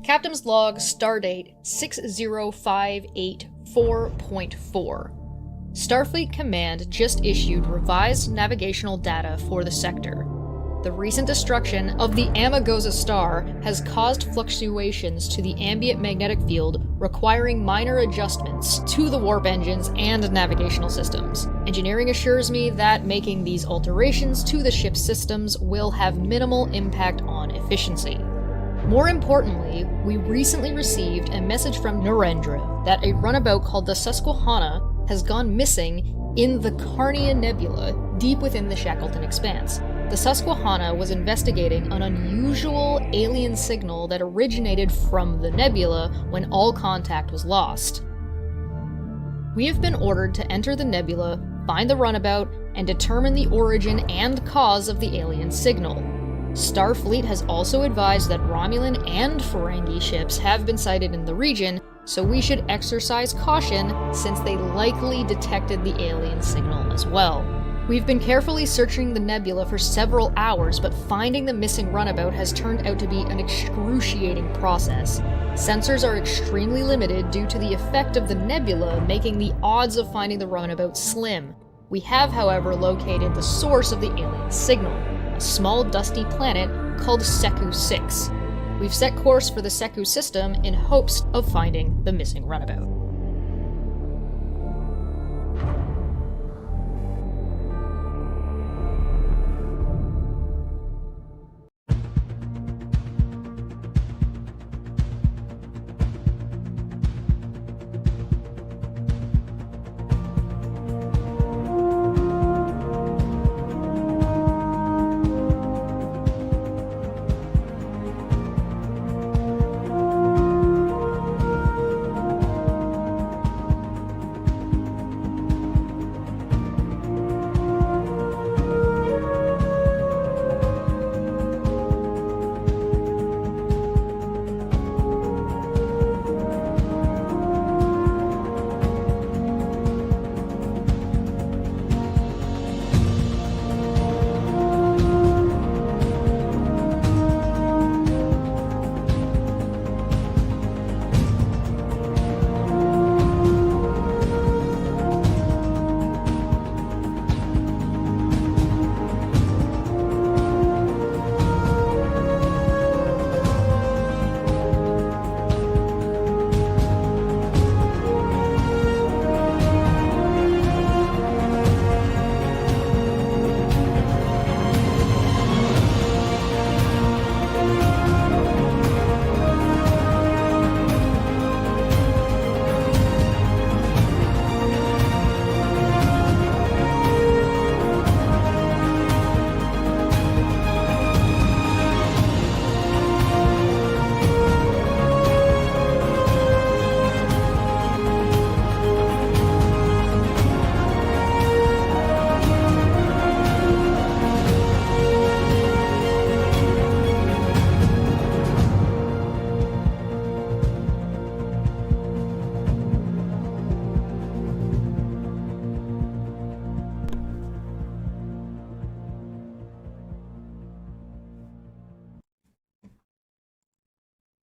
Captain's Log, Stardate 60584.4. Starfleet Command just issued revised navigational data for the sector. The recent destruction of the Amargosa star has caused fluctuations to the ambient magnetic field, requiring minor adjustments to the warp engines and navigational systems. Engineering assures me that making these alterations to the ship's systems will have minimal impact on efficiency. More importantly, we recently received a message from Narendra that a runabout called the Susquehanna has gone missing in the Carnia Nebula, deep within the Shackleton Expanse. The Susquehanna was investigating an unusual alien signal that originated from the nebula when all contact was lost. We have been ordered to enter the nebula, find the runabout, and determine the origin and cause of the alien signal. Starfleet has also advised that Romulan and Ferengi ships have been sighted in the region, so we should exercise caution since they likely detected the alien signal as well. We've been carefully searching the nebula for several hours, but finding the missing runabout has turned out to be an excruciating process. Sensors are extremely limited due to the effect of the nebula, making the odds of finding the runabout slim. We have, however, located the source of the alien signal, a small dusty planet called Seku 6. We've set course for the Seku system in hopes of finding the missing runabout.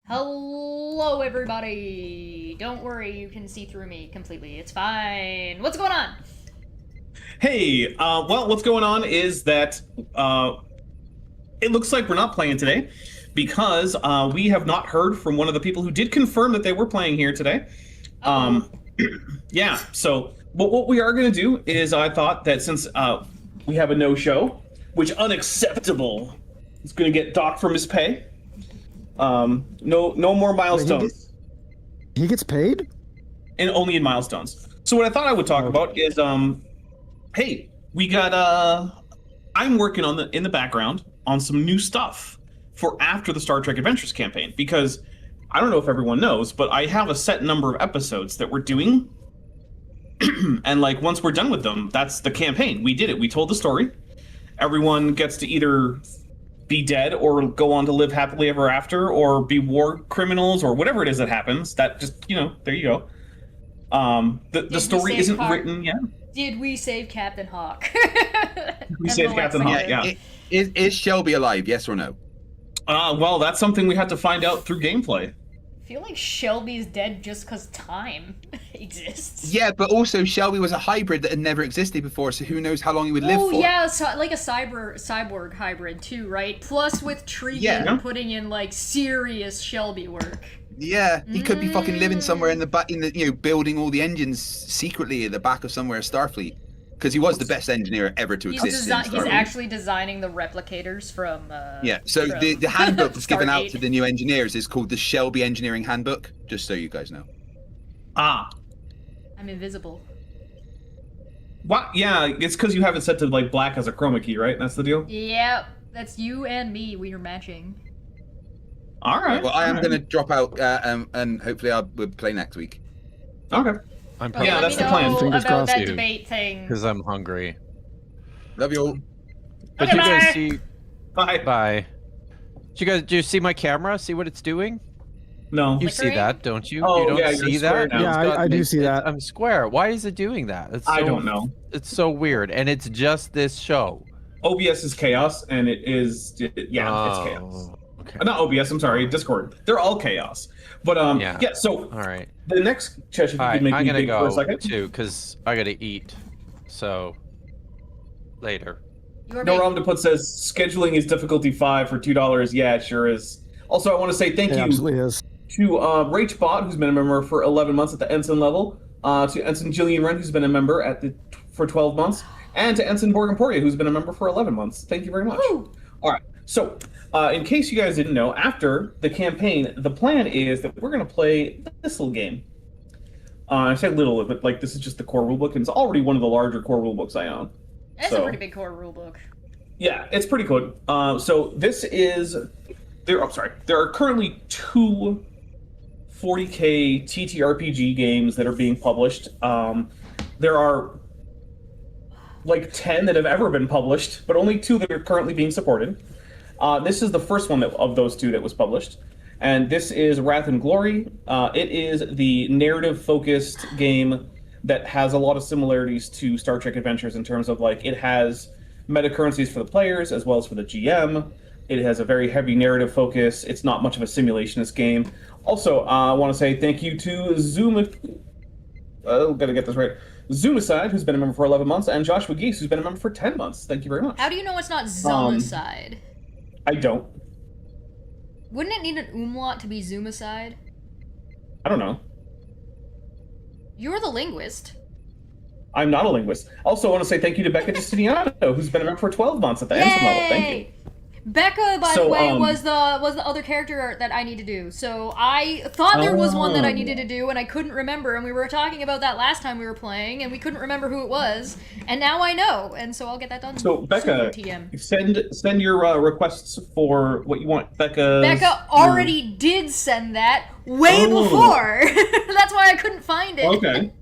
Hello, everybody! Don't worry, you can see through me completely. It's fine. What's going on? Hey, well, what's going on is that it looks like we're not playing today because we have not heard from one of the people who did confirm that they were playing here today. Yeah, so what we are going to do is I thought that since we have a no-show, which unacceptable, is going to get docked from his pay. No more milestones. Wait, he gets paid? And only in milestones. So what I thought I would talk about is, hey, we got, I'm working on in the background on some new stuff for after the Star Trek Adventures campaign, because I don't know if everyone knows, but I have a set number of episodes that we're doing. And like, once we're done with them, that's the campaign. We did it. We told the story. Everyone gets to either be dead or go on to live happily ever after, or be war criminals, or whatever it is that happens. That just, you know, there you go. The story isn't written yet. Did we save Captain Hawk? We saved Captain Hawk, yeah. Is Shelby alive, yes or no? Well, that's something we have to find out through gameplay. I feel like Shelby's dead just because time exists. Yeah, but also Shelby was a hybrid that had never existed before, so who knows how long he would live Oh for. yeah, so, like a cyborg hybrid too, right? Plus with Tregan putting in like serious Shelby work. Yeah, he could be fucking living somewhere in the back, building all the engines secretly at the back of somewhere at Starfleet. Because he was the best engineer ever to exist. He's actually designing the replicators from. So the handbook that's given out Stargate. to the new engineers is called the Shelby Engineering Handbook. Just so you guys know. Ah. I'm invisible. What? Yeah, it's because you have it set to like black as a chroma key, right? That's the deal. Yep, that's you and me. We are matching. All right. Well, I am going to drop out, and hopefully we'll play next week. Okay. I'm Yeah, that's the plan. Fingers About crossed. that debate thing. because I'm hungry. Love you all. But Okay, you guys bye. see? Bye. Bye. Do you see my camera? See what it's doing? No. You see Flickering? that, don't you? Oh, you don't yeah, you're see square that? now. Yeah, I do see that. I'm square. Why is it doing that? It's I so- don't know. It's so weird, and it's just this show. OBS is chaos, and it is it's chaos. Okay. Not OBS. I'm sorry, Discord. They're all chaos. But Yeah. So All right. the next Chesh, if you All right. could make I'm me gonna big for a go second. too, because I gotta eat. So later. You're No, big. Ramdaput says scheduling is difficulty 5 for $2. Yeah, it sure is. Also, I want to say thank It you absolutely is. to Rachbot, who's been a member for 11 months at the Ensign level, to Ensign Jillian Wren, who's been a member for 12 months, and to Ensign Borg-Emporia, who's been a member for 11 months. Thank you very much. Woo! All right, so in case you guys didn't know, after the campaign, the plan is that we're going to play this little game. I say little, but like this is just the core rulebook, and it's already one of the larger core rulebooks I own. That's So- a pretty big core rulebook. Yeah, it's pretty good. So this is there. I'm sorry. There are currently 2 40K TTRPG games that are being published. There are like 10 that have ever been published, but only 2 that are currently being supported. This is the first one of those 2 that was published, and this is Wrath and Glory. It is the narrative-focused game that has a lot of similarities to Star Trek Adventures in terms of like it has meta currencies for the players as well as for the GM. It has a very heavy narrative focus. It's not much of a simulationist game. Also, I want to say thank you to gotta get this right. Zoomicide, who's been a member for 11 months, and Joshua Geese, who's been a member for 10 months. Thank you very much. How do you know it's not Zoomicide? I don't. Wouldn't it need an umlaut to be Zoomicide? I don't know. You're the linguist. I'm not a linguist. Also, I want to say thank you to Becca Justiniano, who's been a member for 12 months at the Ensign level. Thank you. Yay! Becca, by So, the way, was the other character that I need to do. So I thought there was one that I needed to do, and I couldn't remember. And we were talking about that last time we were playing, and we couldn't remember who it was. And now I know, and so I'll get that done. So, Becca, soon, TM. send your requests for what you want. Becca already did send that way Oh. before. That's why I couldn't find it. Okay.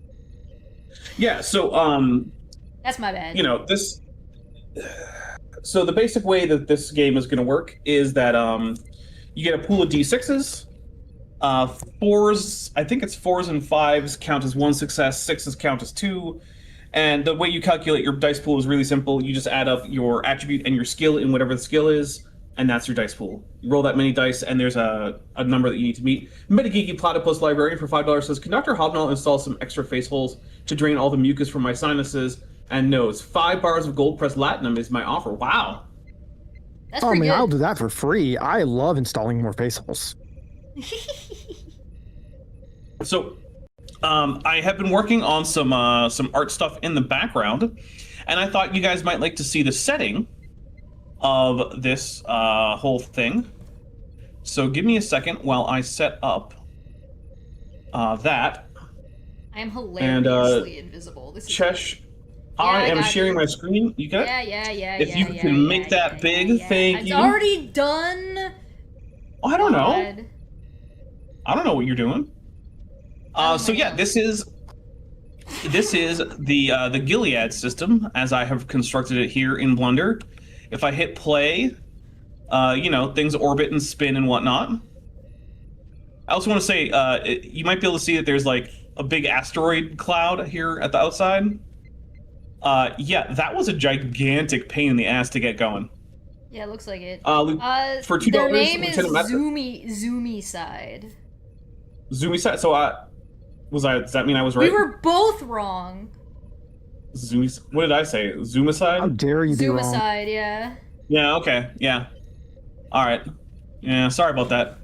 Yeah, so, That's my bad. this... So the basic way that this game is going to work is that you get a pool of d6s. 4s, I think it's 4s and 5s count as 1 success, 6s count as 2. And the way you calculate your dice pool is really simple. You just add up your attribute and your skill in whatever the skill is, and that's your dice pool. You roll that many dice, and there's a number that you need to meet. Metageeky Platypus Librarian for $5 says, "Can Dr. Hobnall install some extra face holes to drain all the mucus from my sinuses and nose? 5 bars of gold pressed latinum is my offer." Wow. That's Oh, pretty man, I'll good. do that for free. I love installing more face holes. So, I have been working on some art stuff in the background, and I thought you guys might like to see the setting of this whole thing. So give me a second while I set up that. I am hilariously invisible. This is Chesh, Yeah, I I am got sharing you. my screen. You got it? Yeah. If you can make that big, thank It's you. already done. Oh, I don't know. God. I don't know what you're doing. Oh So my yeah, God. this is the Gilead system as I have constructed it here in Blender. If I hit play, things orbit and spin and whatnot. I also want to say you might be able to see that there's like a big asteroid cloud here at the outside. Yeah, that was a gigantic pain in the ass to get going. Yeah, it looks like it. For $2, Their name is Lieutenant Matt- Zoomy Side. Zoomy-side. So does that mean I was right? We were both wrong. What did I say? How Zoomicide? dare you be wrong? Zoomicide, yeah. Yeah, okay. Yeah. All right. Yeah, sorry about that.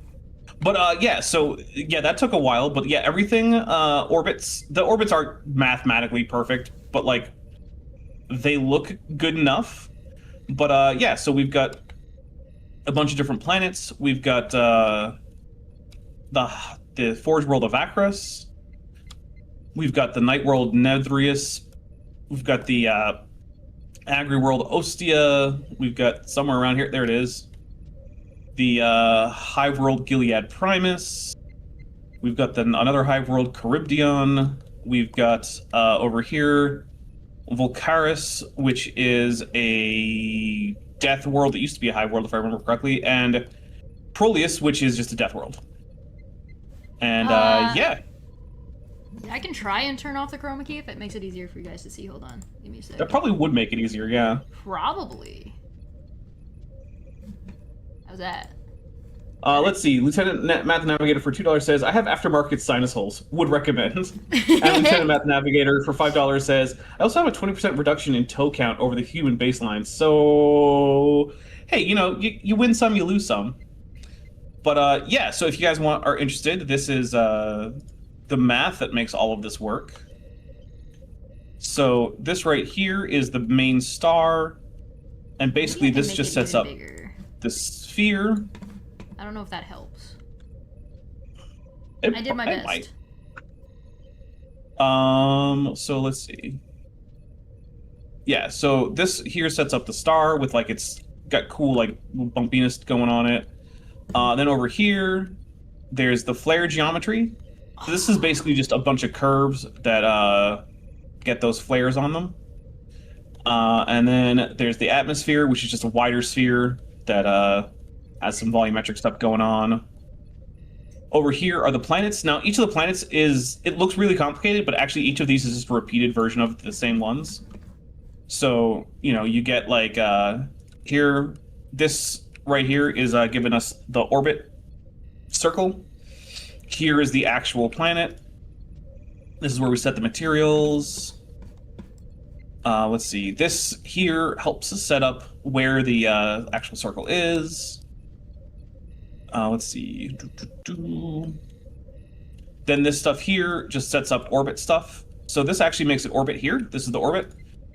But yeah, so yeah, that took a while, but yeah, everything orbits. The orbits aren't mathematically perfect, but like they look good enough. But yeah, so we've got a bunch of different planets. We've got the Forge world of Akros. We've got the Night world Nedrius. We've got the Agri world Ostia. We've got somewhere around here. There it is. The Hive world Gilead Primus. We've got another Hive world Charybdion. We've got over here Volcaris, which is a death world that used to be a Hive world, if I remember correctly, and Proleus, which is just a death world. And yeah. I can try and turn off the chroma key if it makes it easier for you guys to see. Hold on. Give me a sec. That probably would make it easier, yeah. Probably. How's that? Let's see. Lieutenant Math Navigator for $2 says, I have aftermarket sinus holes. Would recommend. And Lieutenant Math Navigator for $5 says, I also have a 20% reduction in toe count over the human baseline. So, hey, you know, you win some, you lose some. But yeah, so if you guys are interested, this is the math that makes all of this work. So this right here is the main star, and basically this just sets up the sphere. I don't know if that helps. I did my best. So let's see. Yeah, so this here sets up the star with like it's got cool like bumpiness going on it. Then over here, there's the flare geometry. So this is basically just a bunch of curves that get those flares on them. And then there's the atmosphere, which is just a wider sphere that has some volumetric stuff going on. Over here are the planets. Now, each of the planets it looks really complicated, but actually each of these is just a repeated version of the same ones. So, you know, you get like here, this right here is giving us the orbit circle. Here is the actual planet. This is where we set the materials. Let's see. This here helps us set up where the actual circle is. Let's see. Then this stuff here just sets up orbit stuff. So this actually makes it orbit here. This is the orbit.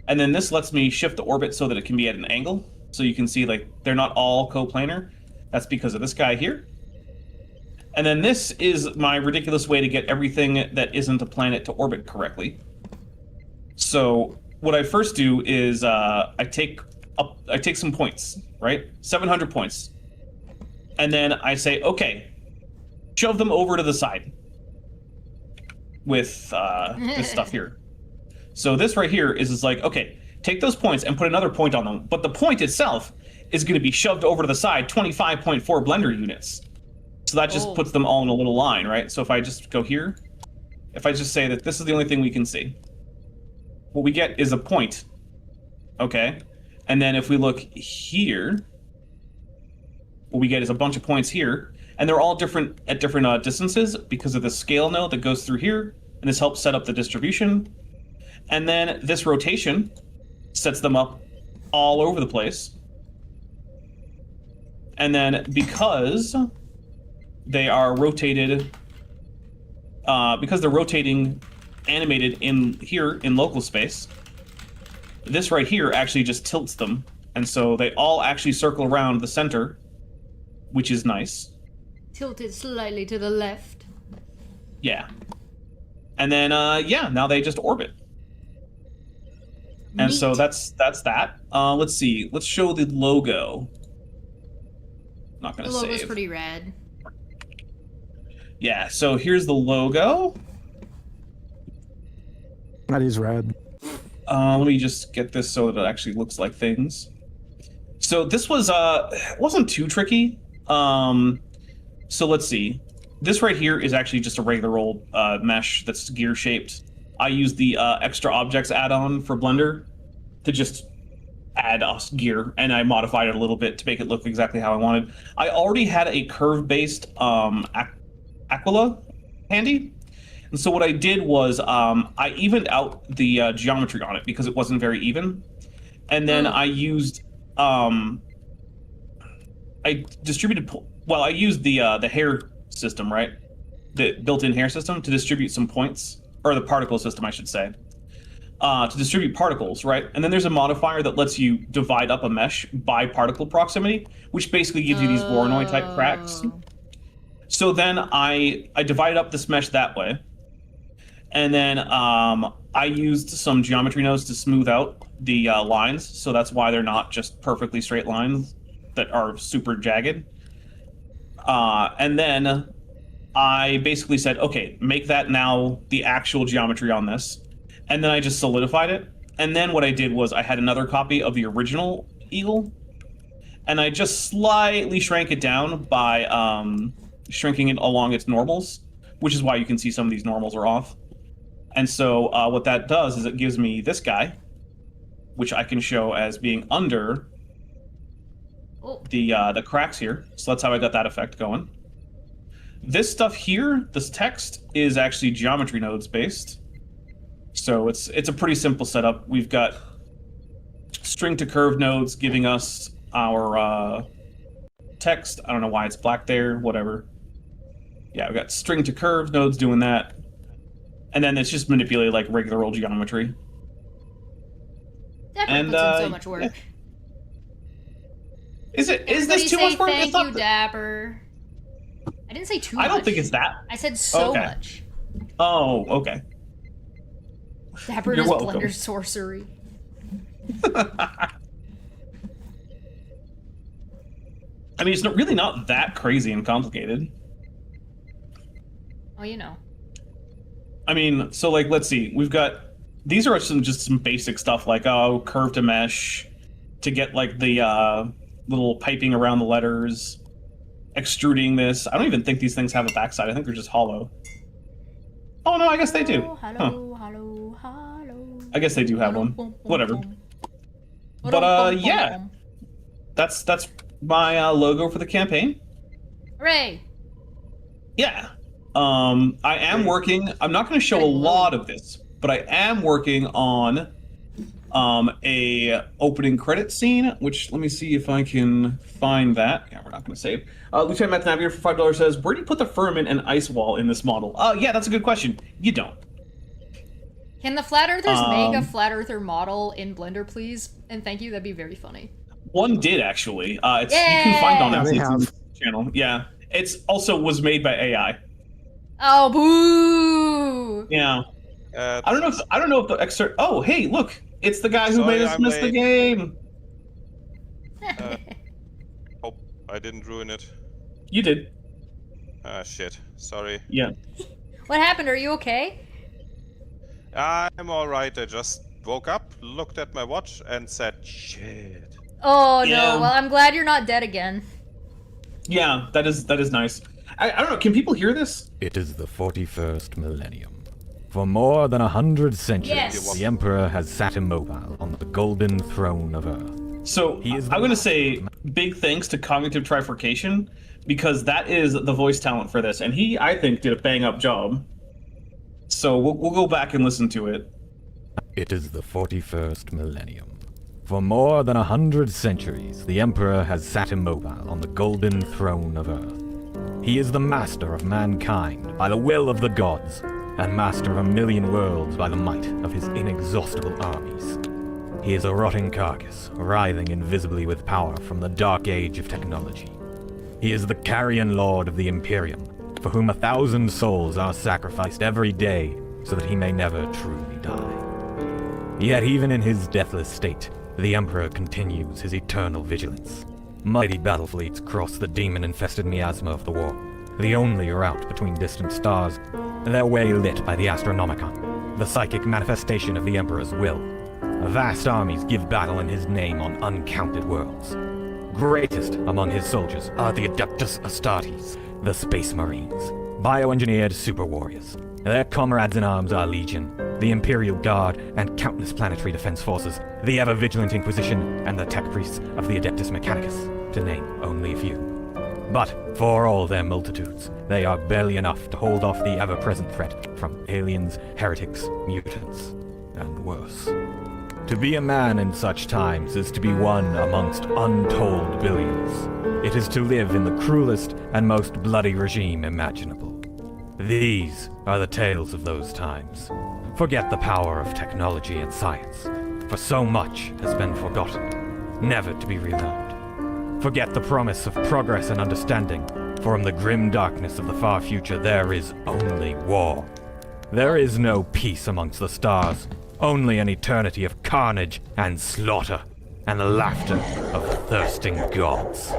And then this lets me shift the orbit so that it can be at an angle. So you can see like they're not all coplanar. That's because of this guy here. And then this is my ridiculous way to get everything that isn't a planet to orbit correctly. So what I first do is I take some points, right? 700 points. And then I say, okay, shove them over to the side with this stuff here. So this right here is like, okay, take those points and put another point on them. But the point itself is going to be shoved over to the side 25.4 blender units. So that just puts them all in a little line, right? So if I just go here, if I just say that this is the only thing we can see, what we get is a point, okay? And then if we look here, what we get is a bunch of points here, and they're all different at different distances because of the scale node that goes through here, and this helps set up the distribution. And then this rotation sets them up all over the place. And then because they are rotated, because they're rotating animated in here in local space, this right here actually just tilts them. And so they all actually circle around the center, which is nice. Tilted slightly to the left. Yeah. And then, yeah, now they just orbit. And so that's that. Let's see. Let's show the logo. Not gonna save. The logo's pretty rad. Yeah, so here's the logo. That is rad. Let me just get this so that it actually looks like things. So this was it wasn't too tricky. So let's see. This right here is actually just a regular old mesh that's gear shaped. I used the extra objects add-on for Blender to just add us gear, and I modified it a little bit to make it look exactly how I wanted. I already had a curve-based Aquila handy. And so what I did was I evened out the geometry on it because it wasn't very even. And then I used I used the hair system, right? The built-in hair system to distribute some points, or the particle system, I should say, to distribute particles, right? And then there's a modifier that lets you divide up a mesh by particle proximity, which basically gives you these Voronoi type cracks. So then I divided up this mesh that way. And then I used some geometry nodes to smooth out the lines, so that's why they're not just perfectly straight lines that are super jagged. And then I basically said, okay, make that now the actual geometry on this. And then I just solidified it. And then what I did was I had another copy of the original eagle, and I just slightly shrank it down by shrinking it along its normals, which is why you can see some of these normals are off. And so what that does is it gives me this guy, which I can show as being under the cracks here. So that's how I got that effect going. This stuff here, this text, is actually geometry nodes based. So it's a pretty simple setup. We've got string to curve nodes giving us our text. I don't know why it's black there, whatever. Yeah, we've got string to curve nodes doing that. And then it's just manipulated like regular old geometry. Dapper puts in so much work. Yeah. Is Everybody this too much work? Thank you, Dapper. I didn't say too much. I don't think it's that. I said so Okay. much. Oh, okay. Dapper You're does welcome. blender sorcery. I mean, it's really not that crazy and complicated. Oh, you know. I mean, so like, let's see. We've got these are some basic stuff like curve to mesh to get like the little piping around the letters, extruding this. I don't even think these things have a backside. I think they're just hollow. Oh no, I guess they do. Hello. I guess they do have one. Whatever. But yeah, that's my logo for the campaign. Hooray! Yeah. I am working. I'm not going to show a lot of this, but I am working on a opening credit scene. Which let me see if I can find that. Yeah, we're not going to save. Lieutenant Matt Navigator for $5 says, "Where do you put the firmament and ice wall in this model?" Yeah, that's a good question. You don't. Can the Flat Earthers make a Flat Earther model in Blender, please? And thank you, that'd be very funny. One did actually. You can find it on Yeah, they Netflix's have. channel. Yeah, it's also was made by AI. Oh, boo! Yeah. I don't know if the excerpt. Oh, hey, look! It's the guy who Sorry, made us I'm miss the late. game. Hope I didn't ruin it. You did. Ah, shit. Sorry. Yeah. What happened? Are you okay? I'm alright. I just woke up, looked at my watch, and said, shit. Oh Yeah. no. Well, I'm glad you're not dead again. Yeah, that is nice. I don't know. Can people hear this? It is the 41st millennium. For more than 100 centuries, Yes. the Emperor has sat immobile on the golden throne of Earth. So He is I'm going to say big thanks to Cognitive Trifurcation because that is the voice talent for this, and he, I think, did a bang up job. So we'll go back and listen to it. It is the 41st millennium. For more than 100 centuries, the Emperor has sat immobile on the golden throne of Earth. He is the master of mankind by the will of the gods, and master of a million worlds by the might of his inexhaustible armies. He is a rotting carcass, writhing invisibly with power from the dark age of technology. He is the carrion lord of the Imperium, for whom 1,000 souls are sacrificed every day so that he may never truly die. Yet even in his deathless state, the Emperor continues his eternal vigilance. Mighty battle fleets cross the demon-infested miasma of the war, the only route between distant stars, their way lit by the Astronomicon, the psychic manifestation of the Emperor's will. Vast armies give battle in his name on uncounted worlds. Greatest among his soldiers are the Adeptus Astartes, the Space Marines, bioengineered super warriors. Their comrades in arms are Legion, the Imperial Guard, and countless planetary defense forces, the ever-vigilant Inquisition, and the tech priests of the Adeptus Mechanicus, to name only a few. But for all their multitudes, they are barely enough to hold off the ever-present threat from aliens, heretics, mutants, and worse. To be a man in such times is to be one amongst untold billions. It is to live in the cruelest and most bloody regime imaginable. These are the tales of those times. Forget the power of technology and science, for so much has been forgotten, never to be relearned. Forget the promise of progress and understanding, for in the grim darkness of the far future there is only war. There is no peace amongst the stars, only an eternity of carnage and slaughter, and the laughter of thirsting gods.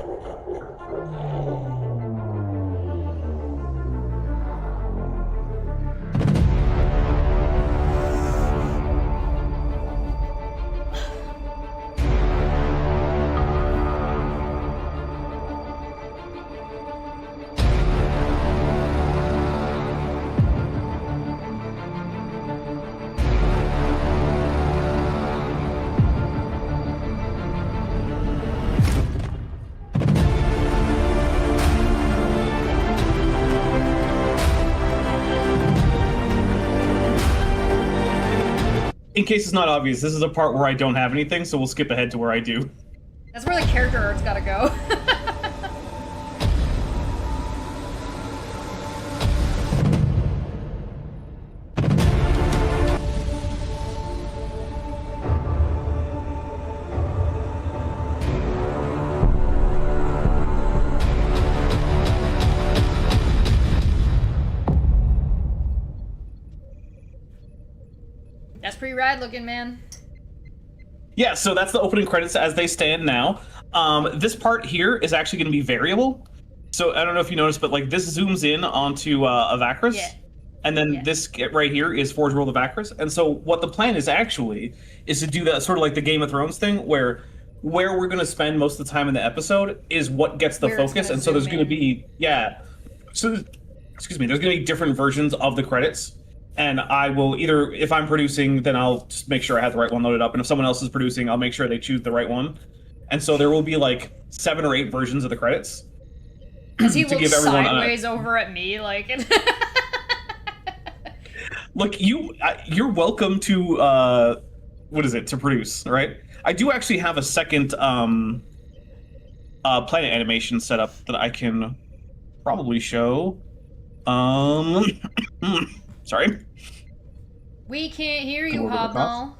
In case it's not obvious, this is a part where I don't have anything, so we'll skip ahead to where I do. That's where the character art's gotta go. That's pretty rad looking, man. Yeah, so that's the opening credits as they stand now. This part here is actually going to be variable. So I don't know if you noticed, but like this zooms in onto Avacris. Yeah. And then this right here is Forge World of Avacris. And so what the plan is actually is to do that sort of like the Game of Thrones thing where we're going to spend most of the time in the episode is what gets the Where it's focus. gonna And so there's zoom going to in. be, yeah. So, excuse me, there's going to be different versions of the credits. And I will either, if I'm producing, then I'll just make sure I have the right one loaded up. And if someone else is producing, I'll make sure they choose the right one. And so there will be like 7 or 8 versions of the credits. Does he to look give everyone sideways over at me like? Look, you're welcome to what is it to produce, right? I do actually have a second planet animation set up that I can probably show. Sorry. We can't hear you, Come over to the top.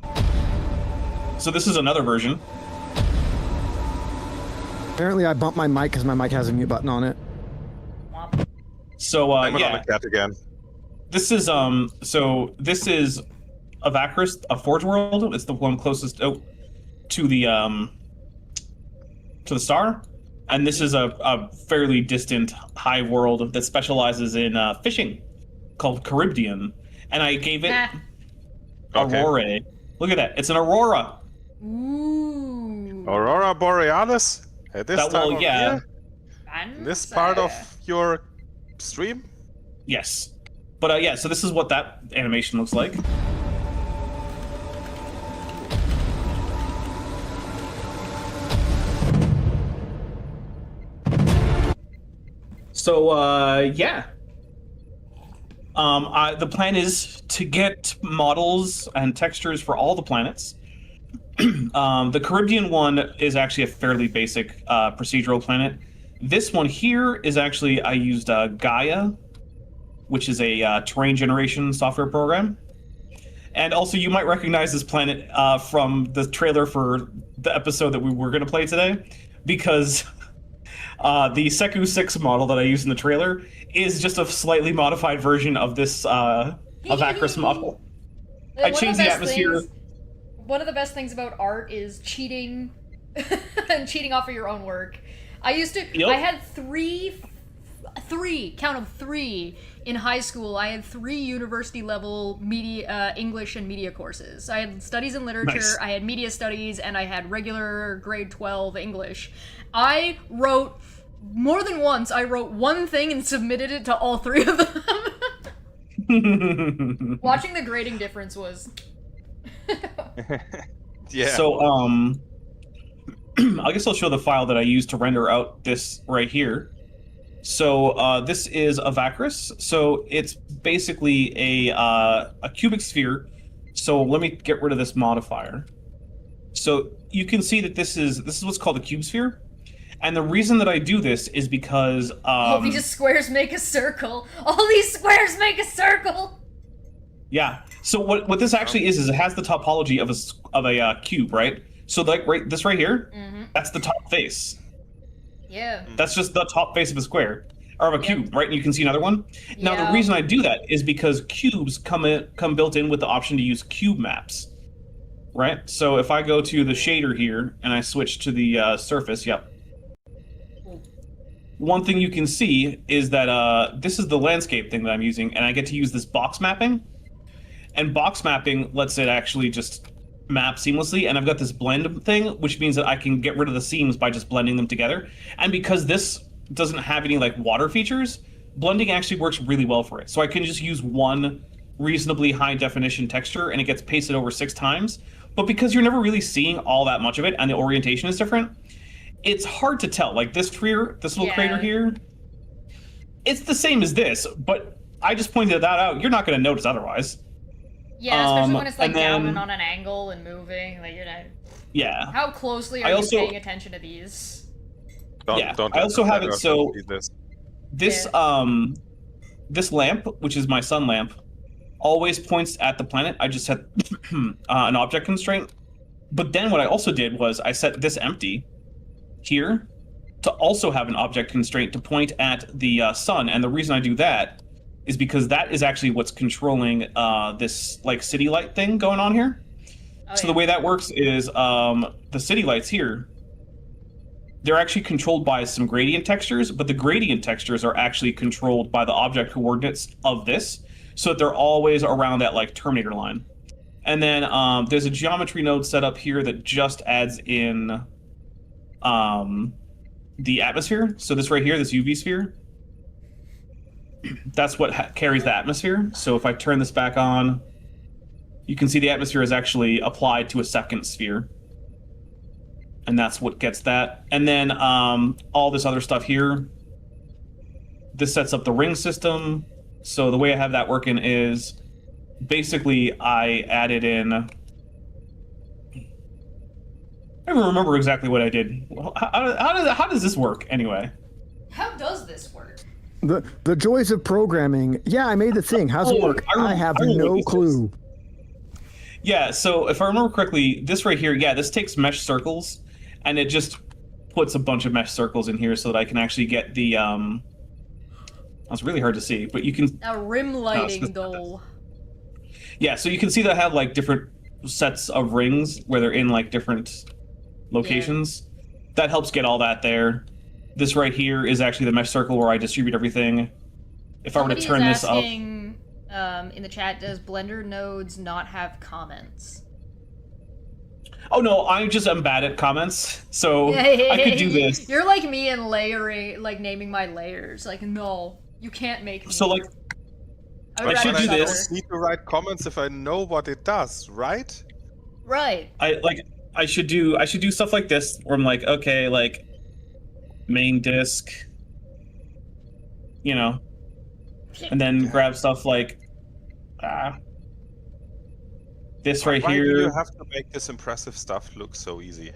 Hobnall. So this is another version. Apparently, I bumped my mic because my mic has a mute button on it. So I'm yeah, on the cat again. this is this is Avacris, a Forge World. It's the one closest to the star, and this is a fairly distant high world that specializes in fishing, called Charybdian. And I gave it Ah. Okay. Aurora. Look at that! It's an aurora. Ooh. Aurora Borealis? At this That time will, of yeah. year? This part of your stream? Yes, but yeah. So this is what that animation looks like. So yeah. The plan is to get models and textures for all the planets. The Charybdian one is actually a fairly basic procedural planet. This one here is actually, I used Gaia, which is a terrain generation software program. And also, you might recognize this planet from the trailer for the episode that we were going to play today, because the Seku 6 model that I used in the trailer is just a slightly modified version of this Avacris model. I changed the atmosphere. One of the best things about art is cheating and cheating off of your own work. I used to. Yep. I had three. Count them, 3 in high school. I had 3 university level media, English and media courses. I had studies in literature, Nice. I had media studies, and I had regular grade 12 English. I wrote more than once. I wrote one thing and submitted it to all 3 of them. Watching the grading difference was. Yeah. So I guess I'll show the file that I used to render out this right here. So this is a Vacris. So it's basically a cubic sphere. So let me get rid of this modifier. So you can see that this is what's called a cube sphere. And the reason that I do this is because all these squares make a circle. All these squares make a circle. Yeah. So what this actually is it has the topology of a cube, right? So like this right here, that's the top face. Yeah. That's just the top face of a square or of a cube, right? And you can see another one. Now Yeah. the reason I do that is because cubes come built in with the option to use cube maps, right? So if I go to the shader here and I switch to the surface, one thing you can see is that this is the landscape thing that I'm using, and I get to use this box mapping. And box mapping lets it actually just map seamlessly, and I've got this blend thing, which means that I can get rid of the seams by just blending them together. And because this doesn't have any like water features, blending actually works really well for it. So I can just use one reasonably high definition texture, and it gets pasted over 6 times. But because you're never really seeing all that much of it, and the orientation is different, it's hard to tell. Like this little crater here, it's the same as this, but I just pointed that out. You're not going to notice otherwise. Yeah, especially when it's like down and on an angle and moving. Like you're not. Yeah. How closely are you paying attention to these? Don't I also have it so this. This lamp, which is my sun lamp, always points at the planet. I just set an object constraint. But then what I also did was I set this empty here to also have an object constraint to point at the sun. And the reason I do that is because that is actually what's controlling this like city light thing going on here. So the way that works is the city lights here, they're actually controlled by some gradient textures, but the gradient textures are actually controlled by the object coordinates of this, so that they're always around that like terminator line. And then there's a geometry node set up here that just adds in the atmosphere. So this right here, this UV sphere, that's what carries the atmosphere. So if I turn this back on, you can see the atmosphere is actually applied to a second sphere. And that's what gets that. And then all this other stuff here, this sets up the ring system. So the way I have that working is basically I added in, I don't even remember exactly what I did. How does this work anyway? How does this work? The joys of programming. Yeah, I made the thing. How's it work? I have no clue. Yeah, so if I remember correctly, this right here, this takes mesh circles, and it just puts a bunch of mesh circles in here so that I can actually get the, it's really hard to see, but you can... A rim lighting goal. Yeah, so you can see that I have like different sets of rings where they're in like different locations. Yeah. That helps get all that there. This right here is actually the mesh circle where I distribute everything. If I were to turn this up... in the chat, does Blender nodes not have comments? Oh no, I just am bad at comments, so I could do this. You're like me in layering, like naming my layers. Like, no, you can't make me. So like, I should do this. I need to write comments if I know what it does, right? Right. I should do stuff like this where I'm like, okay, like main disk, you know, and then grab stuff like this right Why here. do you have to make this impressive stuff look so easy?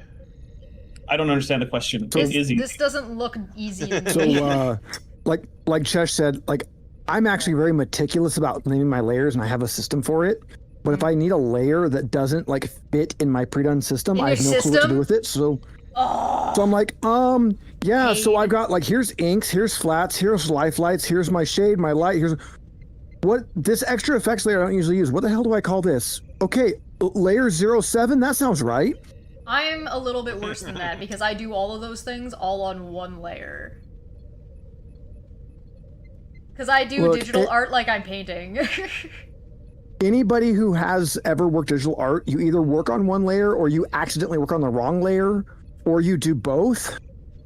I don't understand the question. This doesn't look easy. So, like Chesh said, like I'm actually very meticulous about naming my layers, and I have a system for it. But if I need a layer that doesn't like fit in my pre-done system, I have no clue what to do with it. So I'm like, yeah. So I've got like here's inks, here's flats, here's life lights, here's my shade, my light, here's what this extra effects layer I don't usually use. What the hell do I call this? Okay, layer 07. That sounds right. I'm a little bit worse than that because I do all of those things all on one layer. Because I do digital art like I'm painting. Anybody who has ever worked digital art, you either work on one layer or you accidentally work on the wrong layer, or you do both.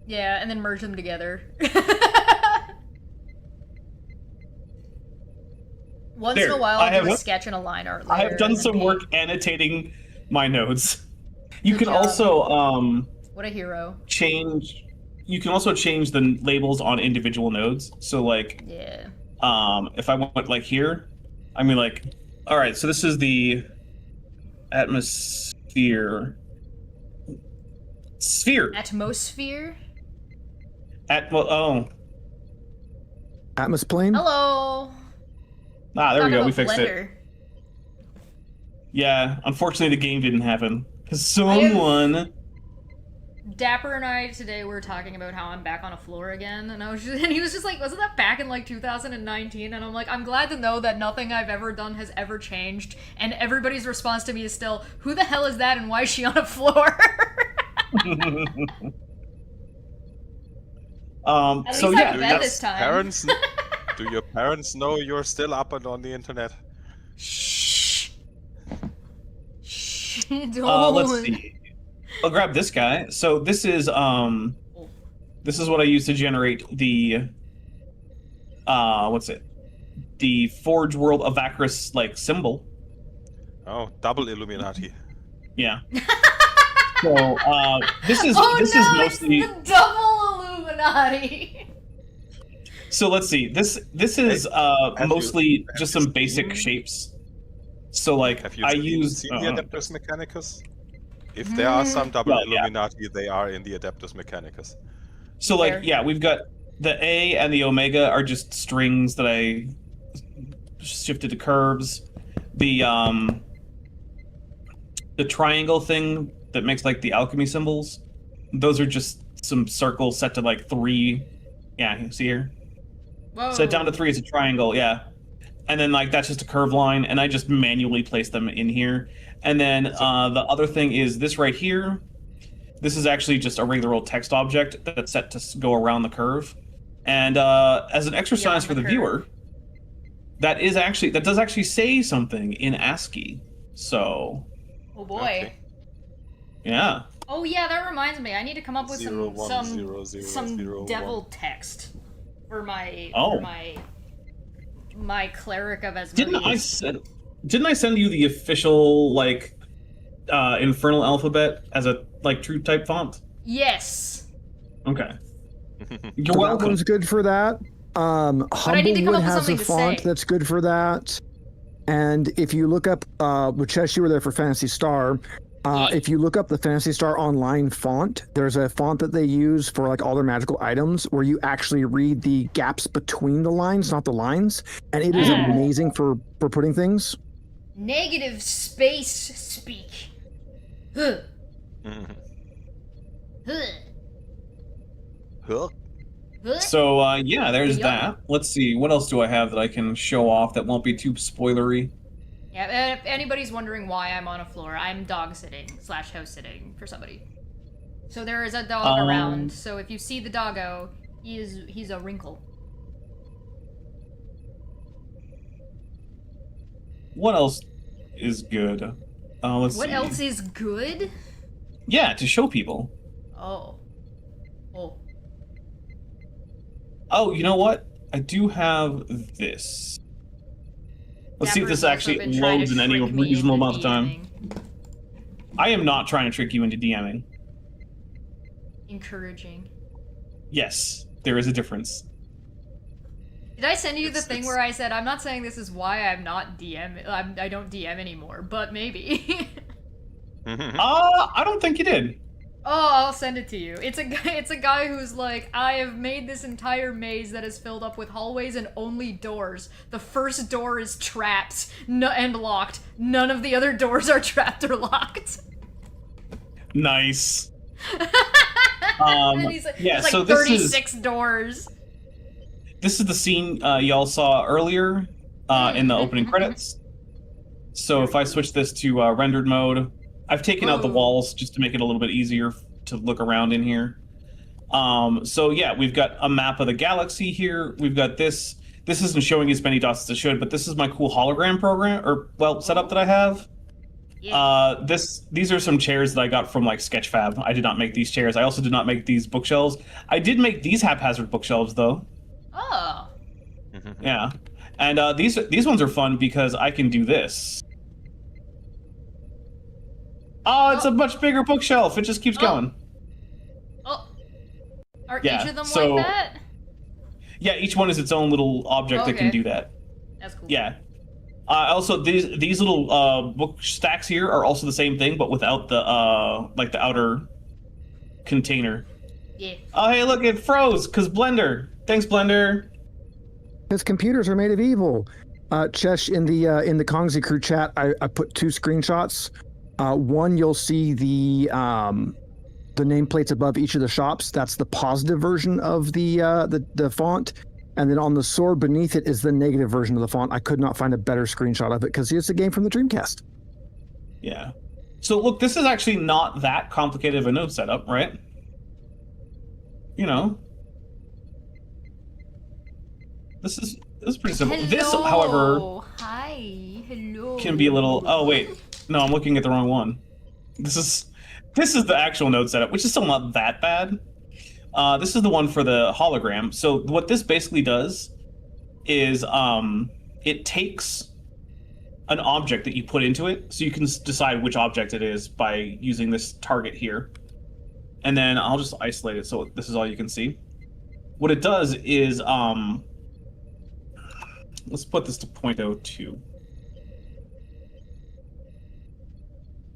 Yeah, and then merge them together. Once in a while, I'll do a sketch and a line art layer. I have done some work annotating my nodes. You can also, What a hero. change. You can also change the labels on individual nodes. So like, Yeah. if I went like here, I mean like, all right. So this is the atmosphere. Sphere. Atmosphere? Atmosplane? Hello. There we go. We fixed it. Blender. Yeah, unfortunately the game didn't happen. Because someone... Dapper and I today were talking about how I'm back on a floor again, and he was just like, wasn't that back in like 2019? And I'm like, I'm glad to know that nothing I've ever done has ever changed, and everybody's response to me is still, who the hell is that and why is she on a floor? At so least yeah, I'm bed this time. Do your parents know you're still up and on the internet? Shh. let's see. I'll grab this guy. So this is what I use to generate the the Forge World of Acris like symbol. Oh, double Illuminati. Yeah. So this is is mostly the double Illuminati. So let's see. This is mostly just some basic shapes. So like Have you I use seen the Adeptus Mechanicus? If there are some double Illuminati, they are in the Adeptus Mechanicus. So like yeah, we've got the A and the Omega are just strings that I shifted to curves. The triangle thing that makes like the alchemy symbols, those are just some circles set to like 3. Yeah, you see here? Whoa. Set down to 3 is a triangle, yeah. And then like that's just a curved line, and I just manually place them in here. And then the other thing is this right here. This is actually just a regular old text object that's set to go around the curve. And as an exercise for the viewer, that does actually say something in ASCII. So. Oh boy. Okay. Yeah. Oh yeah, that reminds me. I need to come up with some devil 1. text for my Oh. my cleric of Asmodeus. Didn't I send you the official like infernal alphabet as a like true type font? Yes. Okay. You're That welcome. one's good for that. I need to come Humblewood up with has a something to font say. that's good for that. And if you look up, Chess, you were there for Phantasy Star. If you look up the Phantasy Star online font, there's a font that they use for like all their magical items where you actually read the gaps between the lines, not the lines. And it is amazing for putting things. Negative space speak. Huh. Huh. Huh? Huh. So yeah, there's Yeah. that. Let's see, what else do I have that I can show off that won't be too spoilery? Yeah, if anybody's wondering why I'm on a floor, I'm dog sitting / house sitting for somebody. So there is a dog around. So if you see the doggo, he's a wrinkle. What else is good? Let's see. What else is good? Yeah, to show people. Oh. Oh, you know what? I do have this. Let's see if Dapper's this also actually been trying loads to in any trick me reasonable into amount of time. DMing. I am not trying to trick you into DMing. Encouraging. Yes, there is a difference. Did I send you the thing where I said, I'm not saying this is why I'm not I don't DM anymore, but maybe. I don't think you did. Oh, I'll send it to you. It's a guy who's like, I have made this entire maze that is filled up with hallways and only doors. The first door is trapped and locked. None of the other doors are trapped or locked. Nice. And he's like, yeah, there's like so this 36 doors. This is the scene y'all saw earlier in the opening credits. So if I switch this to rendered mode, I've taken out the walls just to make it a little bit easier to look around in here. So yeah, we've got a map of the galaxy here. We've got this. This isn't showing as many dots as it should, but this is my cool hologram program, setup that I have. Yeah. These are some chairs that I got from like Sketchfab. I did not make these chairs. I also did not make these bookshelves. I did make these haphazard bookshelves though. Oh. Yeah. And these ones are fun because I can do this. Oh, it's a much bigger bookshelf. It just keeps going. Are Yeah, each of them so- like that? Yeah, each one is its own little object that can Okay. do that. That's cool. Yeah. Also, these little book stacks here are also the same thing, but without the like the outer container. Yeah. Oh, hey, look, it froze because Blender. Thanks, Blender. Because computers are made of evil. Chesh, in the Kongzi crew chat, I put 2 screenshots. One, you'll see the nameplates above each of the shops. That's the positive version of the font. And then on the sword beneath it is the negative version of the font. I could not find a better screenshot of it because it's a game from the Dreamcast. Yeah. So look, this is actually not that complicated of a node setup, right? You know. This is pretty simple. Hello. This, however, Hi. Hello. can be a little. Oh wait, no, I'm looking at the wrong one. This is the actual node setup, which is still not that bad. This is the one for the hologram. So what this basically does is it takes an object that you put into it, so you can decide which object it is by using this target here. And then I'll just isolate it so this is all you can see. What it does is let's put this to 0.02.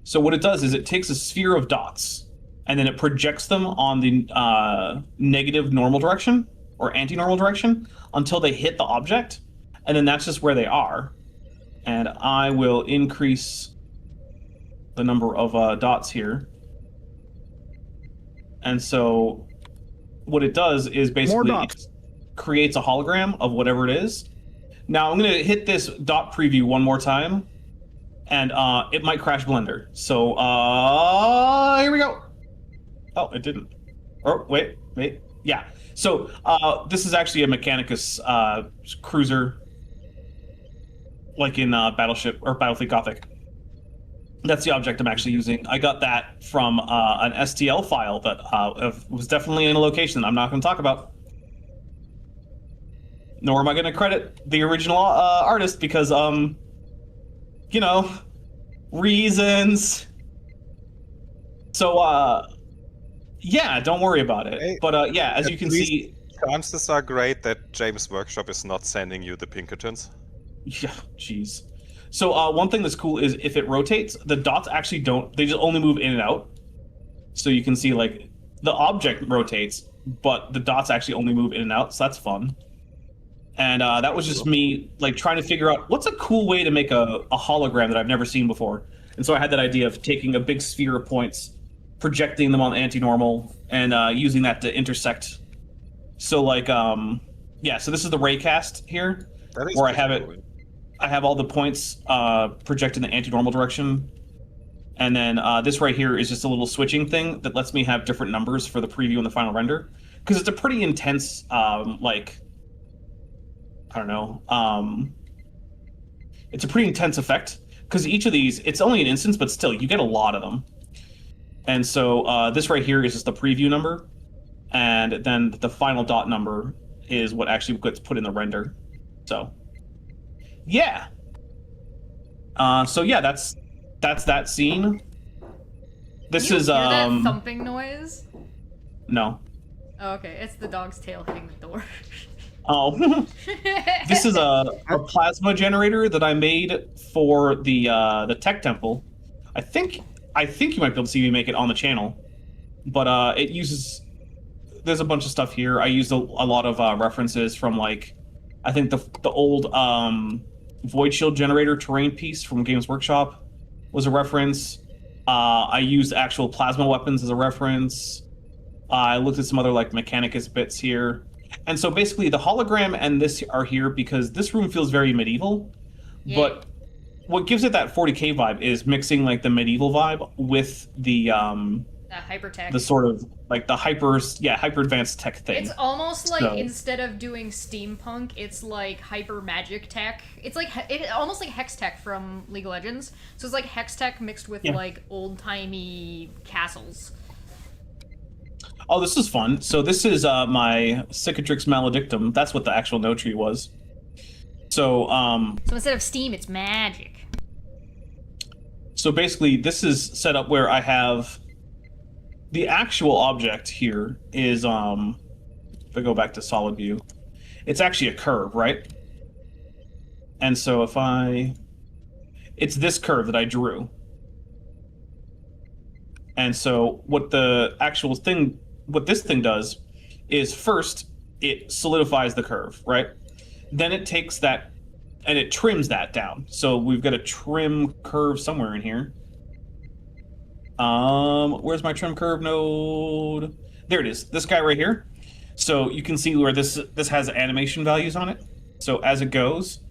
So what it does is it takes a sphere of dots and then it projects them on the negative normal direction or anti-normal direction until they hit the object, and then that's just where they are. And I will increase the number of dots here. And so what it does is basically it creates a hologram of whatever it is. Now I'm going to hit this dot preview one more time, and it might crash Blender. So here we go. Oh, it didn't. Oh, wait. Yeah. So this is actually a Mechanicus cruiser, like in Battleship or Battlefield Gothic. That's the object I'm actually using. I got that from an STL file that was definitely in a location that I'm not going to talk about. Nor am I going to credit the original artist because, you know, reasons. So, yeah, don't worry about it. Hey, But yeah, as you can see, Chances are great that James Workshop is not sending you the Pinkertons. yeah, jeez. So one thing that's cool is if it rotates, the dots actually don't. They just only move in and out. So you can see like the object rotates, but the dots actually only move in and out. So that's fun. And that was just me like trying to figure out what's a cool way to make a hologram that I've never seen before. And so I had that idea of taking a big sphere of points, projecting them on anti-normal, and using that to intersect. So like, yeah, so this is the raycast here, That is where I pretty have it. cool. I have all the points projected in the anti-normal direction. And then this right here is just a little switching thing that lets me have different numbers for the preview and the final render. Because it's a pretty intense, like, I don't know. It's a pretty intense effect. Because each of these, it's only an instance, but still, you get a lot of them. And so this right here is just the preview number. And then the final dot number is what actually gets put in the render. So, yeah. So yeah, that's that scene. This Can you is hear that thumping noise? no. Oh, okay, it's the dog's tail hitting the door. Oh, this is a plasma generator that I made for the tech temple. I think you might be able to see me make it on the channel, but it uses. There's a bunch of stuff here. I used a lot of references from like, I think the old Void Shield generator terrain piece from Games Workshop was a reference. I used actual plasma weapons as a reference. I looked at some other like Mechanicus bits here. And so basically the hologram and this are here because this room feels very medieval. Yeah. But what gives it that 40K vibe is mixing like the medieval vibe with the hypertech. the sort of like the hyper advanced tech thing. It's almost like So- instead of doing steampunk, it's like hyper magic tech. It's like almost like hex tech from League of Legends. So it's like hex tech mixed with Yeah. like old timey castles. Oh, this is fun. So this is my Cicatrix Maledictum. That's what the actual no tree was. So So instead of steam, it's magic. so basically this is set up where I have the actual object here is, if I go back to solid view, it's actually a curve, right? And so it's this curve that I drew. And so what this thing does is first it solidifies the curve, right? Then it takes that and it trims that down. So we've got a trim curve somewhere in here. Where's my trim curve node? There it is. This guy right here. So you can see where this has animation values on it. So as it goes,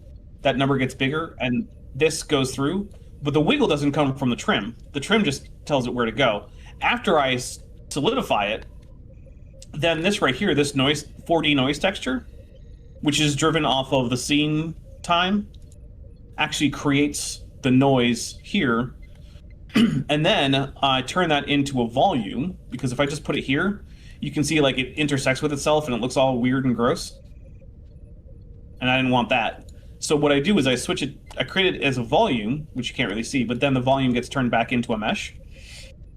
that number gets bigger, and this goes through. But the wiggle doesn't come from the trim. The trim just tells it where to go. After I solidify it, then this right here, this 4D noise texture, which is driven off of the scene time, actually creates the noise here. And then I turn that into a volume, because if I just put it here, you can see like it intersects with itself and it looks all weird and gross. And I didn't want that. So what I do is I create it as a volume, which you can't really see, but then the volume gets turned back into a mesh.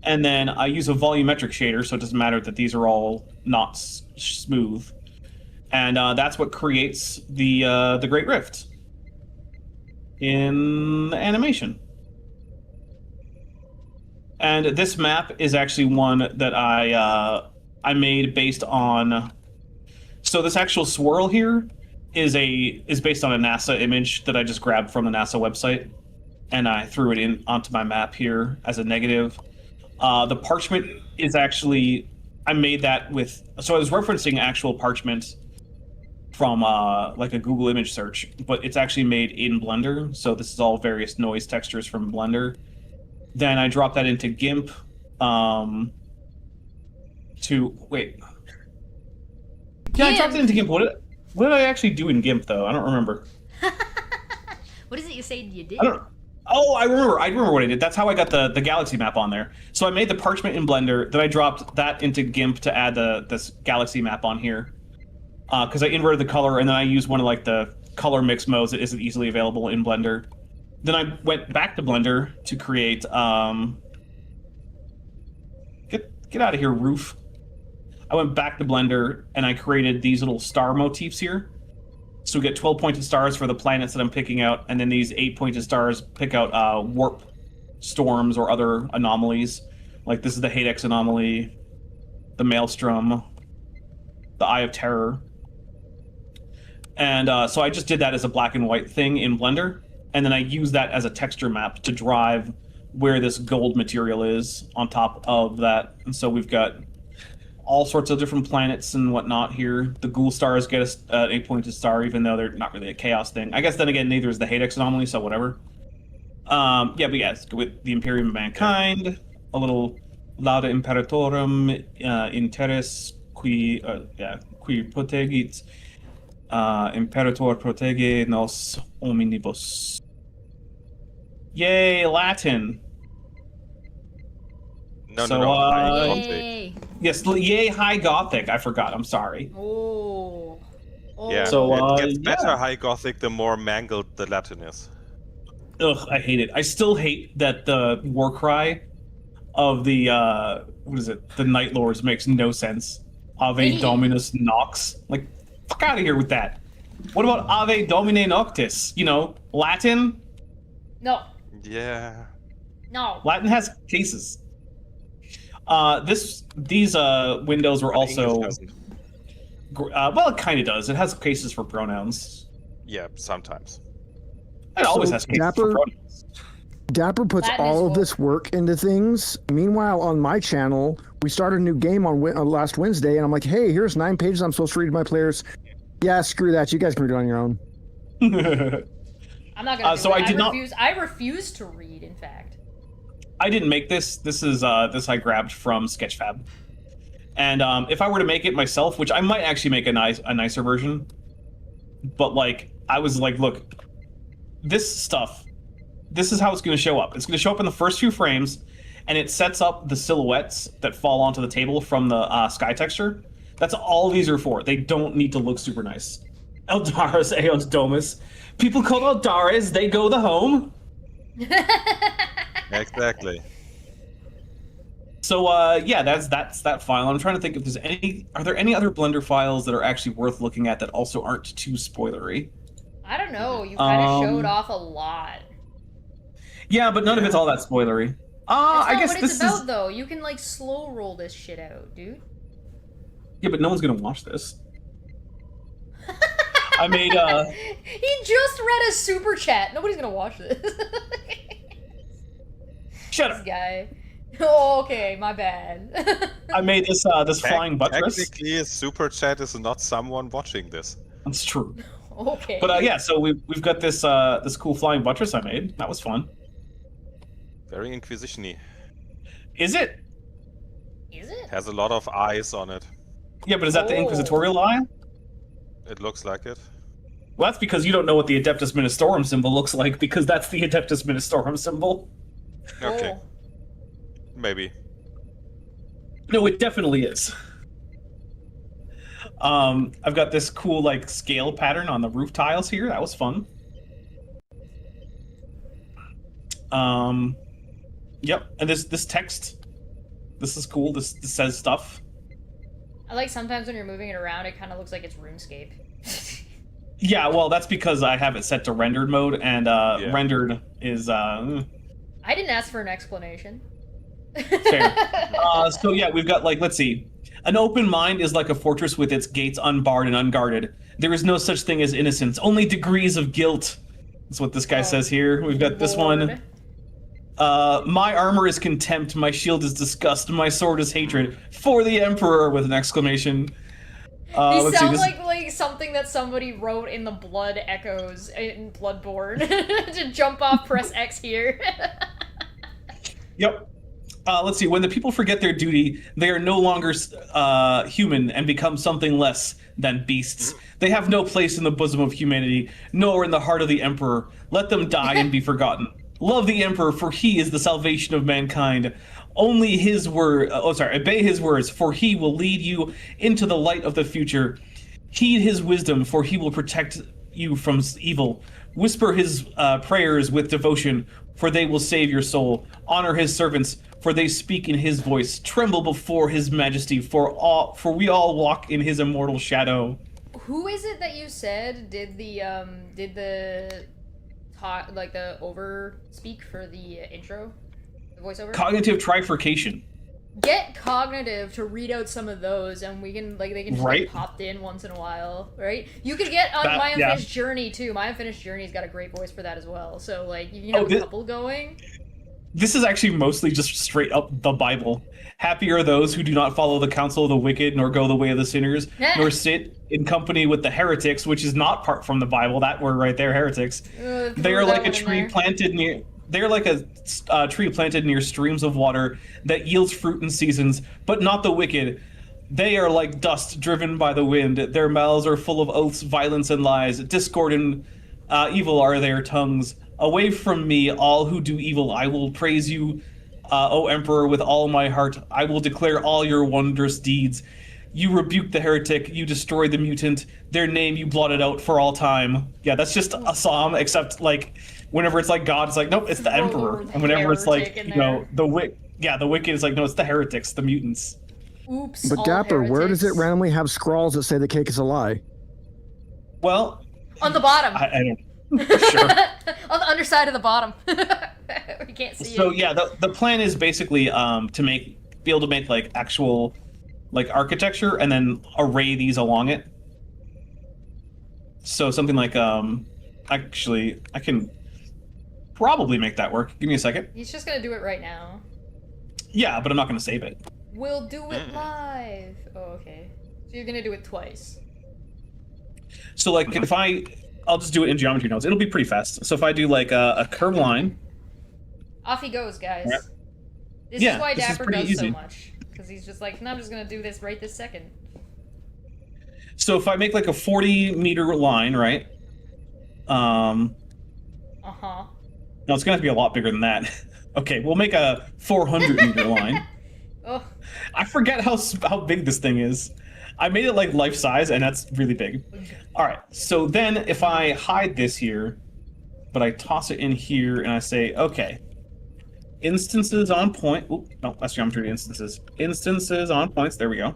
And then I use a volumetric shader, so it doesn't matter that these are all not smooth. And that's what creates the Great Rift in the animation. And this map is actually one that I made based on. So this actual swirl here is based on a NASA image that I just grabbed from the NASA website, and I threw it in onto my map here as a negative. The parchment is actually, I made that with, so I was referencing actual parchment from like a Google image search, but it's actually made in Blender. So this is all various noise textures from Blender. Then I dropped that into GIMP wait. Yeah, I dropped it into GIMP. What did I actually do in GIMP, though? I don't remember. What is it you say you did? I remember what I did. That's how I got the galaxy map on there. So I made the parchment in Blender, then I dropped that into GIMP to add this galaxy map on here. Because I inverted the color, and then I used one of like the color mix modes that isn't easily available in Blender. Then I went back to Blender to create get out of here, roof. I went back to Blender and I created these little star motifs here. So we get 12 pointed stars for the planets that I'm picking out, and then these 8 pointed stars pick out warp storms or other anomalies. Like this is the Hadex anomaly, the Maelstrom, the Eye of Terror. And so I just did that as a black and white thing in Blender. And then I use that as a texture map to drive where this gold material is on top of that. And so we've got all sorts of different planets and whatnot here. The Ghoul stars get us an 8-pointed star, even though they're not really a chaos thing. I guess then again, neither is the Hadex anomaly, so whatever. But yes, with the Imperium of Mankind, a little Lauda Imperatorum in Terris qui protegit Imperator protege nos omnibus. Yay, Latin! No, High Gothic. Yay. Yes, yay, High Gothic. I forgot. I'm sorry. Oh. Yeah, So, it gets better High Gothic the more mangled the Latin is. Ugh, I hate it. I still hate that the war cry of the the Night Lords makes no sense. Ave Dominus Nox. Like, fuck out of here with that. What about Ave Domine Noctis? You know, Latin? No. Yeah. No. Latin has cases. These windows were also well, it kind of does. It has cases for pronouns. Yeah, sometimes. It always has cases for pronouns. Dapper puts Latin all is of this work into things. Meanwhile, on my channel, we started a new game on last Wednesday, and I'm like, hey, here's 9 pages I'm supposed to read to my players. Yeah, screw that. You guys can read it on your own. I'm not gonna. So I refuse to read. In fact, I didn't make this. This is this I grabbed from Sketchfab. And if I were to make it myself, which I might actually make a nicer version, but like I was like, look, this stuff, this is how it's going to show up. It's going to show up in the first few frames, and it sets up the silhouettes that fall onto the table from the sky texture. That's all these are for. They don't need to look super nice. Eldaris Eos Domus. People call Eldaris, they go the home. Exactly. So yeah, that's that file. I'm trying to think if there's any. Are there any other Blender files that are actually worth looking at that also aren't too spoilery? I don't know. You kind of showed Um, off a lot. Yeah, but none of it's all that spoilery. That's I not guess what this it's about, is. though. You can like slow roll this shit out, dude. Yeah, but no one's gonna watch this. I made He just read a super chat. Nobody's gonna watch this. Shut This up. guy. Oh, okay, my bad. I made this this flying buttress. Technically, a super chat is not someone watching this. That's true. Okay. But yeah, so we've got this this cool flying buttress I made. That was fun. Very Inquisition-y. Is it? Is it? Has a lot of eyes on it. Yeah, but is that the Oh. Inquisitorial eye? It looks like it. Well, that's because you don't know what the Adeptus Ministorum symbol looks like, because that's the Adeptus Ministorum symbol. Okay, Oh. maybe. No, it definitely is. I've got this cool like scale pattern on the roof tiles here. That was fun. Yep, and this text, this is cool. This says stuff. I like sometimes when you're moving it around, it kind of looks like it's RuneScape. Yeah, well, that's because I have it set to rendered mode, and rendered is I didn't ask for an explanation. fair. So yeah, we've got like, let's see. An open mind is like a fortress with its gates unbarred and unguarded. There is no such thing as innocence, only degrees of guilt. That's what this guy says here. We've got this one. My armor is contempt, my shield is disgust, my sword is hatred. For the Emperor, with an exclamation. These Let's see, sound this- like something that somebody wrote in the Blood Echoes in Bloodborne. To jump off, press X here. Yep. Let's see. When the people forget their duty, they are no longer human and become something less than beasts. They have no place in the bosom of humanity, nor in the heart of the Emperor. Let them die and be forgotten. Love the Emperor, for he is the salvation of mankind. Only his word. Obey his words, for he will lead you into the light of the future. Heed his wisdom, for he will protect you from evil. Whisper his prayers with devotion, for they will save your soul. Honor his servants, for they speak in his voice. Tremble before his majesty, for we all walk in his immortal shadow. Who is it that you said did the talk, like the over speak for the intro, the voiceover? Cognitive trifurcation. Get Cognitive to read out some of those, and we can they can just Right. get popped in once in a while, right? You could get on That- My yeah. Unfinished Journey too. My Unfinished Journey's got a great voice for that as well. So like you can have a couple going. This is actually mostly just straight up the Bible. Happy are those who do not follow the counsel of the wicked, nor go the way of the sinners, nor sit in company with the heretics, which is not part from the Bible. That word right there, heretics. They are like a tree planted near. They are like a tree planted near streams of water that yields fruit in seasons, but not the wicked. They are like dust driven by the wind. Their mouths are full of oaths, violence, and lies. Discord and evil are their tongues. Away from me, all who do evil. I will praise you, O Emperor, with all my heart. I will declare all your wondrous deeds. You rebuked the heretic. You destroyed the mutant. Their name you blotted out for all time. Yeah, that's just a psalm, except like whenever it's like God, it's like nope, it's the Throw the Emperor. word And whenever it's like heretic in you know the wicked is like no, it's the heretics, the mutants. Oops. But all Dapper, where does it heretics. randomly have scrawls that say the cake is a lie? Well, On the bottom. I don't. Sure. On the underside of the bottom. We can't see So it. yeah, the plan is basically to be able to make like actual like architecture and then array these along it. So something like actually I can probably make that work. Give me a second. He's just gonna do it right now. Yeah, but I'm not going to save it. We'll do it live. Oh, okay. So you're gonna do it twice. So like if I'll just do it in geometry nodes. It'll be pretty fast. So if I do like a curved line. Off he goes, guys. Yeah. This Yeah, is why this is Dapper pretty does easy. so much. Because he's just like, no, I'm just gonna do this right this second. So if I make like a 40-meter line, right? Uh-huh. No, it's going to have to be a lot bigger than that. Okay, we'll make a 400-meter line. Oh, I forget how big this thing is. I made it like life size, and that's really big. All right, so then if I hide this here, but I toss it in here, and I say, okay, instances on point. Oop, no, that's geometry instances. Instances on points. There we go.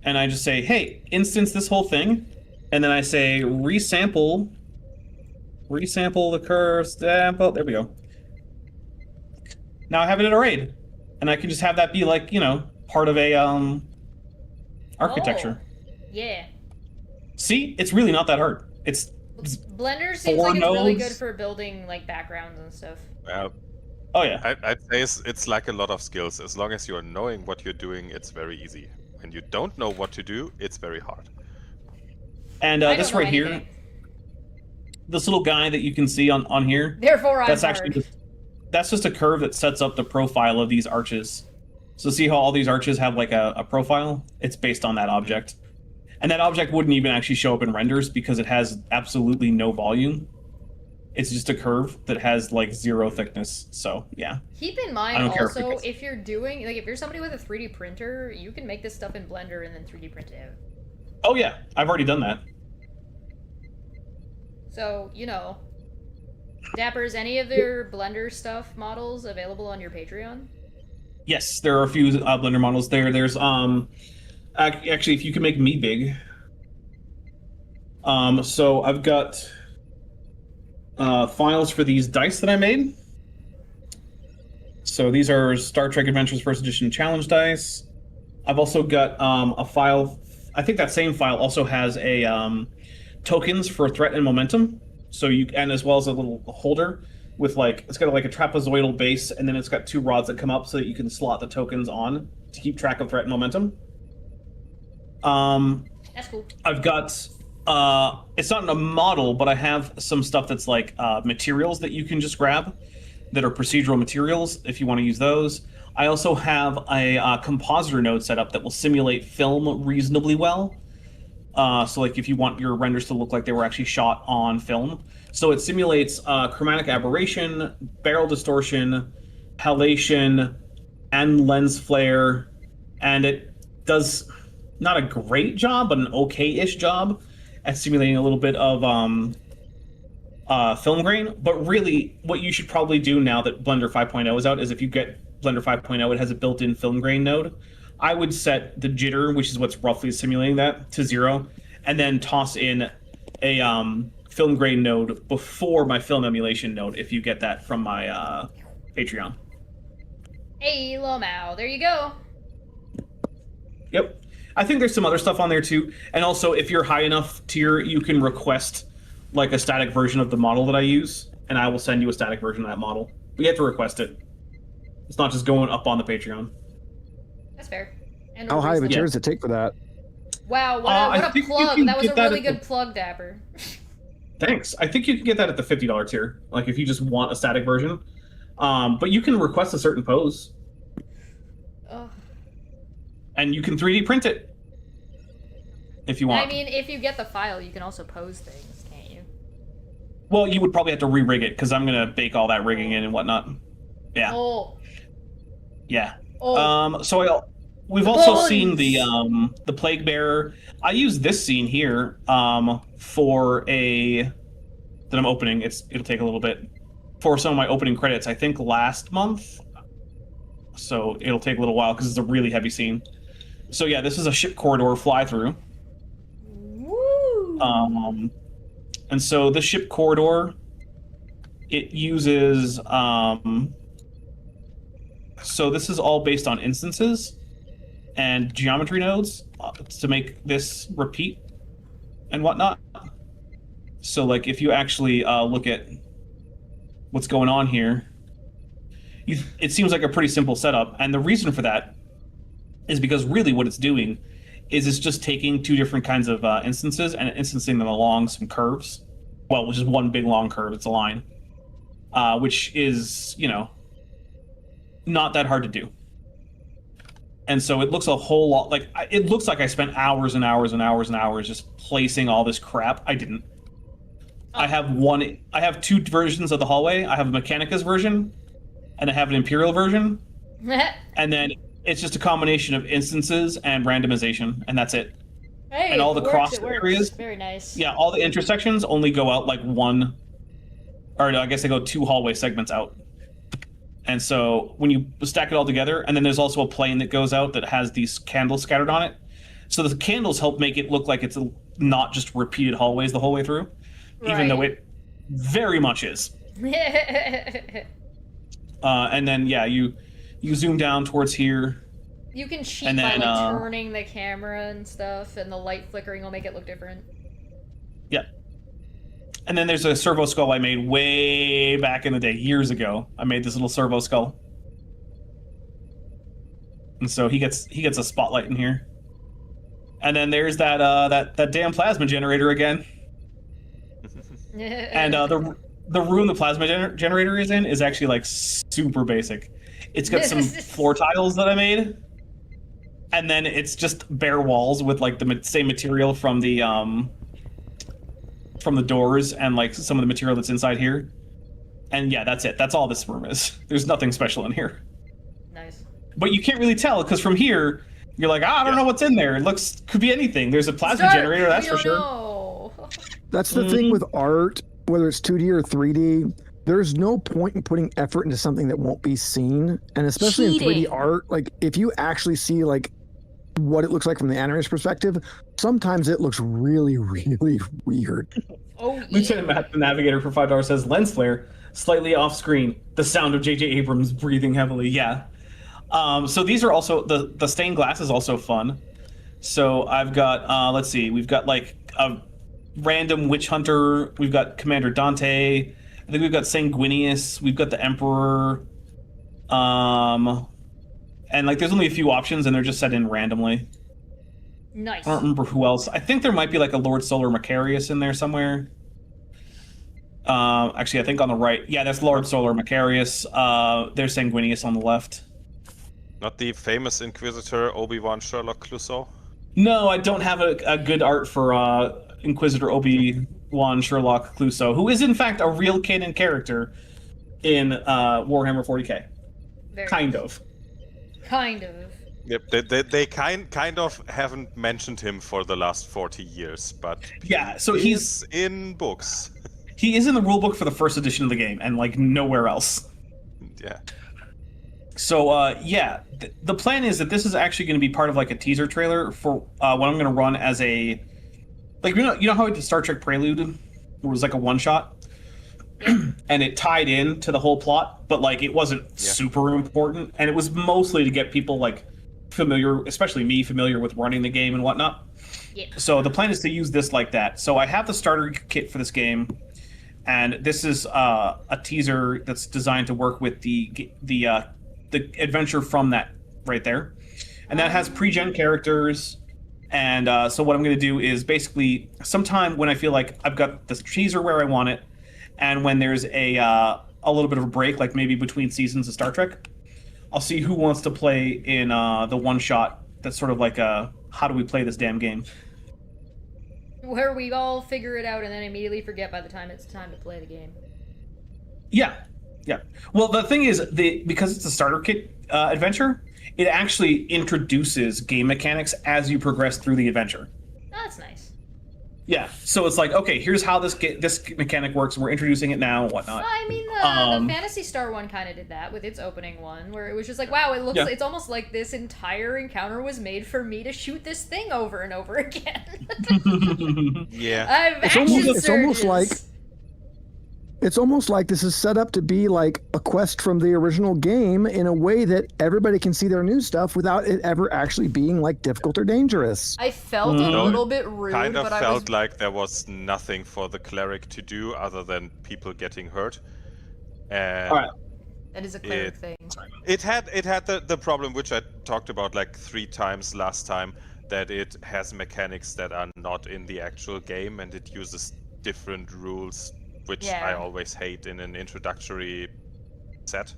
And I just say, hey, instance this whole thing, and then I say resample the curve sample. There we go. Now I have it arrayed, and I can just have that be like, you know, part of a architecture. Oh, yeah. See, it's really not that hard. It's Blender seems four like it's really nodes. good for building like backgrounds and stuff. Well, Oh yeah. I'd say it's like a lot of skills. As long as you're knowing what you're doing, it's very easy. When you don't know what to do, it's very hard. And I don't this know right here, anything. this little guy that you can see on here, Therefore, that's I'm actually hard. that's just a curve that sets up the profile of these arches. So see how all these arches have like a profile? It's based on that object. And that object wouldn't even actually show up in renders because it has absolutely no volume. It's just a curve that has like 0 thickness. So yeah. Keep in I mind don't care if also, it's- if you're doing, like, if you're somebody with a 3D printer, you can make this stuff in Blender and then 3D print it out. Oh yeah, I've already done that. So, you know. Dapper, is any of their Blender stuff models available on your Patreon? Yes, there are a few Blender models there. There's actually, if you can make me big. So I've got files for these dice that I made. So these are Star Trek Adventures First Edition Challenge dice. I've also got a file. I think that same file also has a tokens for threat and momentum. So you, and as well as a little holder with like, it's got like a trapezoidal base, and then it's got 2 rods that come up so that you can slot the tokens on to keep track of threat and momentum. That's cool. I've got it's not in a model, but I have some stuff that's like materials that you can just grab that are procedural materials if you want to use those. I also have a compositor node set up that will simulate film reasonably well. So like if you want your renders to look like they were actually shot on film. So it simulates chromatic aberration, barrel distortion, halation, and lens flare, and it does not a great job, but an okay-ish job at simulating a little bit of film grain. But really, what you should probably do now that Blender 5.0 is out is if you get Blender 5.0, it has a built-in film grain node. I would set the jitter, which is what's roughly simulating that, to 0, and then toss in a film grain node before my film emulation node if you get that from my Patreon. Hey, Lomao, there you go. Yep. I think there's some other stuff on there too. And also, if you're high enough tier, you can request like a static version of the model that I use, and I will send you a static version of that model. But you have to request it. It's not just going up on the Patreon. That's fair. And How high of a reasonable. tier does it take for that? Wow, I what a think you plug. can That was a get that really at the- good plug, Dapper. Thanks. I think you can get that at the $50 tier, like if you just want a static version. But you can request a certain pose, Ugh. and you can 3D print it if you want. I mean, if you get the file, you can also pose things, can't you? Well, you would probably have to re-rig it because I'm gonna bake all that rigging in and whatnot. Yeah, Oh. yeah. Oh. So we've also seen the Plague Bearer. I use this scene here for that I'm opening. It'll take a little bit for some of my opening credits. I think last month, so it'll take a little while because it's a really heavy scene. So yeah, this is a ship corridor fly through. Woo! And so the ship corridor, it uses so this is all based on instances and geometry nodes to make this repeat and whatnot. So like if you actually look at what's going on here, it seems like a pretty simple setup. And the reason for that is because really what it's doing is it's just taking 2 different kinds of instances and instancing them along some curves. Well, which is one big long curve, it's a line. Which is, you know, not that hard to do. And so it looks a whole lot like, it looks like I spent hours and hours and hours and hours just placing all this crap. I didn't. I have 2 versions of the hallway. I have a Mechanicus version, and I have an Imperial version. And then it's just a combination of instances and randomization, and that's it. Hey, and all the it works, cross it works. areas. Very nice. Yeah, all the intersections only go out like 1, or no, I guess they go 2 hallway segments out. And so when you stack it all together, and then there's also a plane that goes out that has these candles scattered on it. So the candles help make it look like it's not just repeated hallways the whole way through, even though it very much is. And then you zoom down towards here. You can cheat by like turning the camera and stuff, and the light flickering will make it look different. Yeah. And then there's a servo skull I made way back in the day, years ago. I made this little servo skull. And so he gets a spotlight in here. And then there's that damn plasma generator again. And the room the plasma generator is in is actually like super basic. It's got some floor tiles that I made. And then it's just bare walls with like the same material from the doors and like some of the material that's inside here. And yeah, that's it. That's all this room is. There's nothing special in here. Nice. But you can't really tell because from here you're like, I don't know what's in there. It could be anything. There's a plasma generator, that's for sure. Know. That's the thing with art, whether it's 2D or 3D. There's no point in putting effort into something that won't be seen, and especially in 3D art. Like if you actually see like what it looks like from the animator's perspective, sometimes it looks really, really weird. Oh, yeah. Lieutenant Matt, the navigator for $5 says lens flare, slightly off screen. The sound of J.J. Abrams breathing heavily. Yeah. So these are also the stained glass is also fun. So I've got let's see, we've got like a random witch hunter. We've got Commander Dante. I think we've got Sanguinius. We've got the Emperor. And like there's only a few options, and they're just set in randomly. Nice. I don't remember who else. I think there might be like a Lord Solar Macarius in there somewhere. Actually, I think on the right. Yeah, that's Lord Solar Macarius. There's Sanguinius on the left. Not the famous Inquisitor Obi-Wan Sherlock Clouseau? No, I don't have a good art for Inquisitor Obi-Wan Sherlock Clouseau, who is in fact a real canon character in Warhammer 40k. Kind of. Yep, they kind of haven't mentioned him for the last 40 years, but yeah, so he's in books. He is in the rulebook for the first edition of the game, and like nowhere else. Yeah. So yeah, the plan is that this is actually going to be part of like a teaser trailer for what I'm going to run as a, like you know how the Star Trek Prelude, it was like a one shot, and it tied in to the whole plot, but like it wasn't super important, and it was mostly to get people like familiar, especially me, familiar with running the game and whatnot. Yeah. So the plan is to use this like that. So I have the starter kit for this game, and this is a teaser that's designed to work with the adventure from that right there, and that has pre-gen characters. And so what I'm going to do is basically sometime when I feel like I've got the teaser where I want it, and when there's a little bit of a break, like maybe between seasons of Star Trek, I'll see who wants to play in the one shot. That's sort of like a how do we play this damn game? Where we all figure it out and then immediately forget by the time it's time to play the game. Yeah. Well, the thing is, because it's a starter kit adventure, it actually introduces game mechanics as you progress through the adventure. Oh, that's nice. Yeah, so it's like, okay, here's how this mechanic works. We're introducing it now and whatnot. I mean, the Phantasy Star one kind of did that with its opening one, where it was just like, wow, it looks, it's almost like this entire encounter was made for me to shoot this thing over and over again. Yeah. It's almost like this is set up to be like a quest from the original game in a way that everybody can see their new stuff without it ever actually being like difficult or dangerous. I felt a little bit rude, kind of but felt like there was nothing for the cleric to do other than people getting hurt. And all right. That is a cleric thing. It had the problem which I talked about like 3 times last time, that it has mechanics that are not in the actual game, and it uses different rules, which I always hate in an introductory set.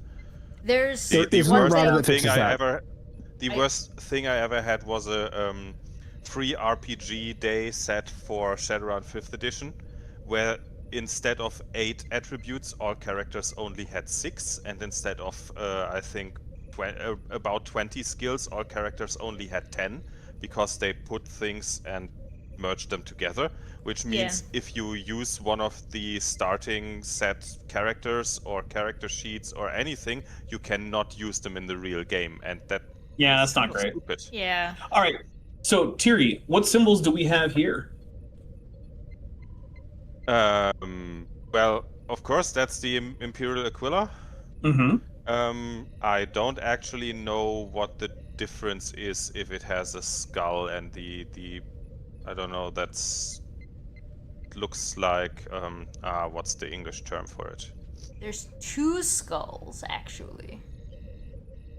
There's the worst thing I ever had was a free RPG day set for Shadowrun 5th edition, where instead of 8 attributes, all characters only had 6, and instead of I think about 20 skills, all characters only had 10, because they put things and merge them together, which means if you use one of the starting set characters or character sheets or anything, you cannot use them in the real game, and that's not great. Stupid. Yeah. All right. So, Tiri, what symbols do we have here? Well, of course, that's the Imperial Aquila. Mm-hmm. I don't actually know what the difference is if it has a skull and the I don't know, looks like what's the English term for it? There's 2 skulls actually.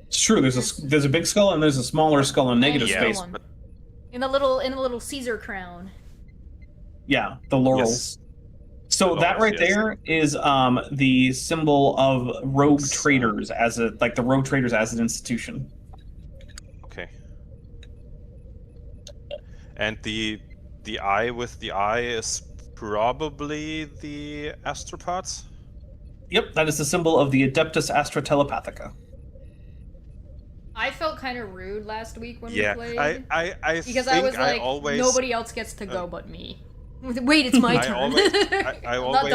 It's true. There's a big skull and there's a smaller skull in negative space. One. In a little Caesar crown. Yeah, the laurels. Yes. So that right there is the symbol of rogue traders the rogue traders as an institution. Okay. And the eye with the eye is probably the astropods? Yep, that is the symbol of the Adeptus Astra Telepathica. I felt kind of rude last week when we played. Because I was like, nobody else gets to go but me. Wait, it's my turn. I always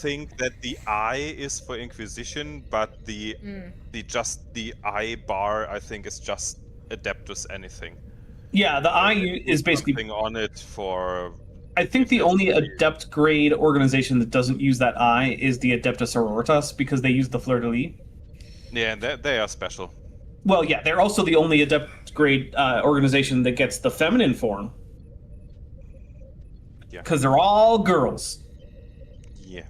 think that the eye is for Inquisition, but the eye bar I think is just Adeptus anything. Yeah, the eye is basically something on it for. I think the only adept grade organization that doesn't use that eye is the Adeptus Sororitas because they use the fleur de lis. Yeah, they are special. Well, yeah, they're also the only adept grade organization that gets the feminine form. Yeah. Because they're all girls. Yeah.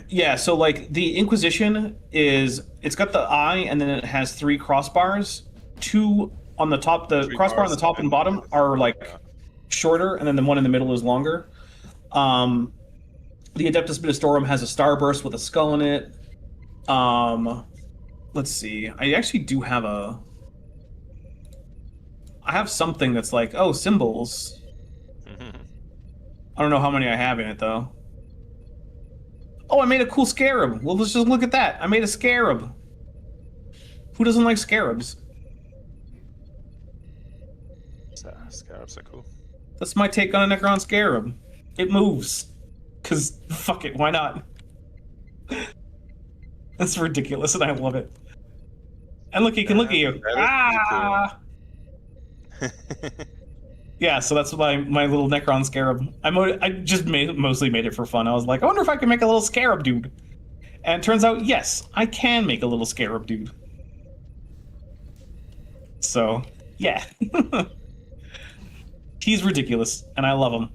Yeah, so like the Inquisition it's got the eye and then it has 3 crossbars. 2 on the top, the crossbar on the top and bottom are like shorter, and then the one in the middle is longer. The Adeptus Ministorum has a starburst with a skull in it. Let's see. I actually do have I have something that's like, symbols. I don't know how many I have in it, though. Oh, I made a cool scarab. Well, let's just look at that. I made a scarab. Who doesn't like scarabs? Scarabs are cool. That's my take on a Necron scarab. It moves. Because, fuck it, why not? That's ridiculous, and I love it. And look, he can look at you. Ah! Yeah, so that's my little Necron scarab. I just mostly made it for fun. I was like, I wonder if I can make a little scarab dude. And it turns out, yes, I can make a little scarab dude. So, yeah. He's ridiculous, and I love him.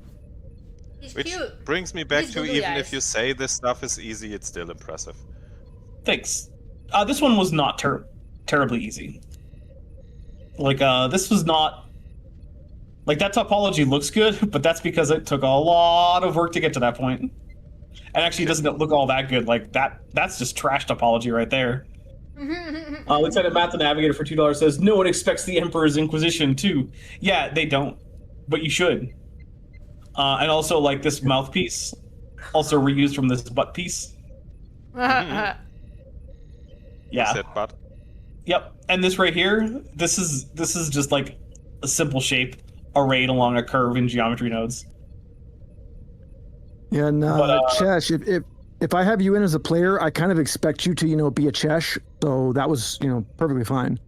He's Which cute. brings me back He's to googly even eyes. if you say this stuff is easy, it's still impressive. Thanks. This one was not terribly easy. Like, this was not... Like, that topology looks good, but that's because it took a lot of work to get to that point. And actually, it doesn't look all that good. Like, that's just trash topology right there. Lieutenant Matt, the Navigator, for $2 says, no one expects the Emperor's Inquisition, too. Yeah, they don't. But you should. And also, like, this mouthpiece, also reused from this butt piece. Yeah. Said butt. Yep. And this right here, this is just like a simple shape arrayed along a curve in geometry nodes. Yeah, and Chesh, if I have you in as a player, I kind of expect you to, be a Chesh. So that was, perfectly fine.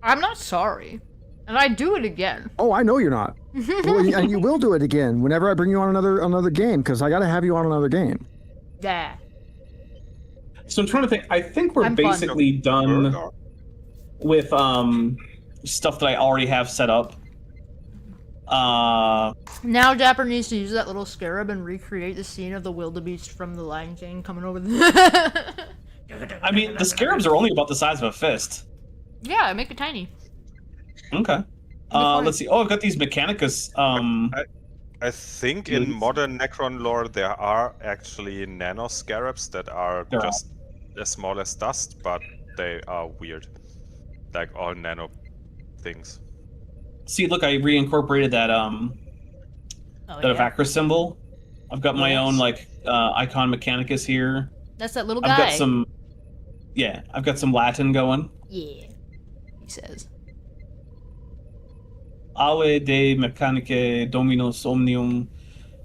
I'm not sorry. And I'd do it again. Oh, I know you're not. Well, and you will do it again whenever I bring you on another game, because I got to have you on another game. Yeah. So I'm trying to think. I think we're I'm fun. basically done with stuff that I already have set up. Now Dapper needs to use that little scarab and recreate the scene of the wildebeest from the Lion King coming over the... I mean, the scarabs are only about the size of a fist. Yeah, make it tiny. Okay. Let's see. Oh, I've got these Mechanicus. I think in modern Necron lore there are actually nano scarabs that are just as small as dust, but they are weird. Like all nano things. See, look, I reincorporated that Avacra symbol. I've got my own icon Mechanicus here. That's that little guy. I've got some Latin going. Yeah, he says. Ave de mechanicae dominus omnium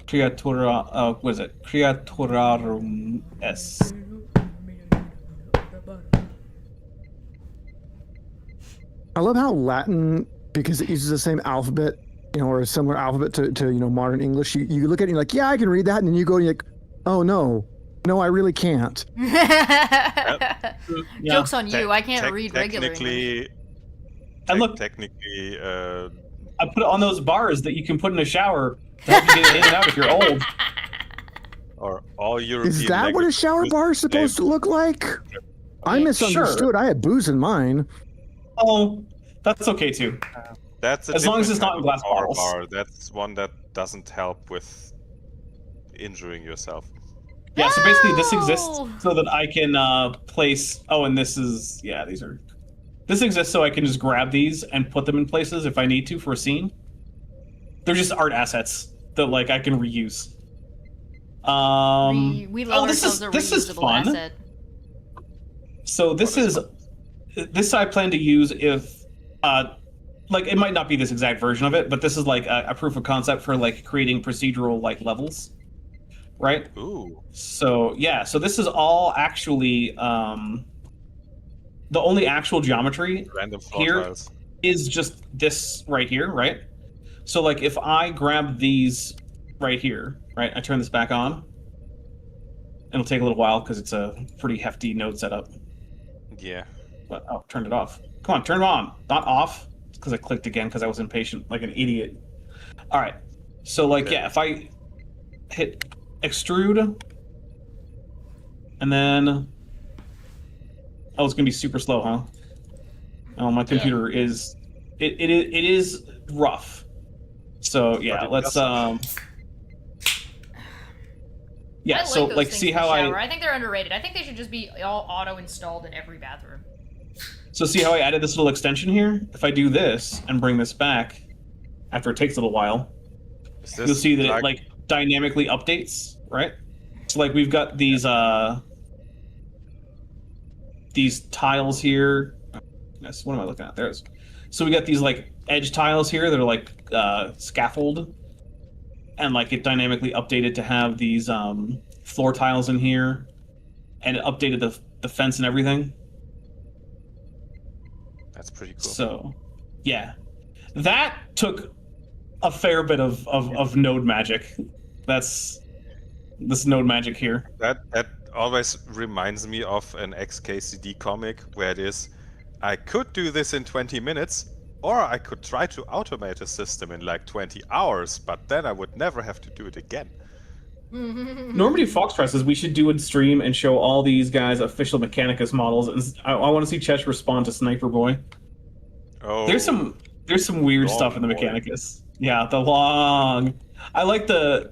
creatura, what is it? Creaturarum est. I love how Latin, because it uses the same alphabet, or a similar alphabet to modern English. You look at it and you're like, yeah, I can read that, and then you go and you're like, oh no, I really can't. Joke's on you. I can't read regular English. And look, technically, I put it on those bars that you can put in a shower to help you get in and out if you're old. or all European. Is that what a shower bar is supposed to look like? I misunderstood. Sure. I had booze in mine. Oh, that's okay too. That's as long as it's not in glass bottles. Bar. That's one that doesn't help with injuring yourself. Yeah, so basically this exists so that I can place... Oh, and this is... Yeah, these are... This exists so I can just grab these and put them in places if I need to for a scene. They're just art assets that, like, I can reuse. We love ourselves a reusable asset. So this is... This I plan to use if... like, it might not be this exact version of it, but this is, like, a proof of concept for, like, creating procedural, like, levels. Right? Ooh. So, yeah. So this is all actually... the only actual geometry here is just this right here, right? So, like, if I grab these right here, right? I turn this back on. It'll take a little while because it's a pretty hefty node setup. Yeah. But, oh, turned it off. Come on, turn it on. Not off. It's because I clicked again because I was impatient, like an idiot. All right. So, like, yeah, if I hit extrude, and then... Oh, it's gonna be super slow, huh? Oh, my computer is... It is rough. So, yeah, let's... Yeah, so, like, see how I think they're underrated. I think they should just be all auto-installed in every bathroom. So see how I added this little extension here? If I do this and bring this back, after it takes a little while, you'll see that it, like, dynamically updates, right? So, like, we've got these tiles here. Yes, what am I looking at? There's. So we got these, like, edge tiles here that are, like, scaffold. And, like, it dynamically updated to have these floor tiles in here. And it updated the fence and everything. That's pretty cool. So, yeah. That took a fair bit of node magic. That's this node magic here. That always reminds me of an XKCD comic where it is, I could do this in 20 minutes, or I could try to automate a system in like 20 hours, but then I would never have to do it again. Normandy Foxtrot says we should do a stream and show all these guys official Mechanicus models, and I want to see Chesh respond to Sniper Boy. Oh, there's some weird stuff in the Mechanicus. Yeah, the long. I like the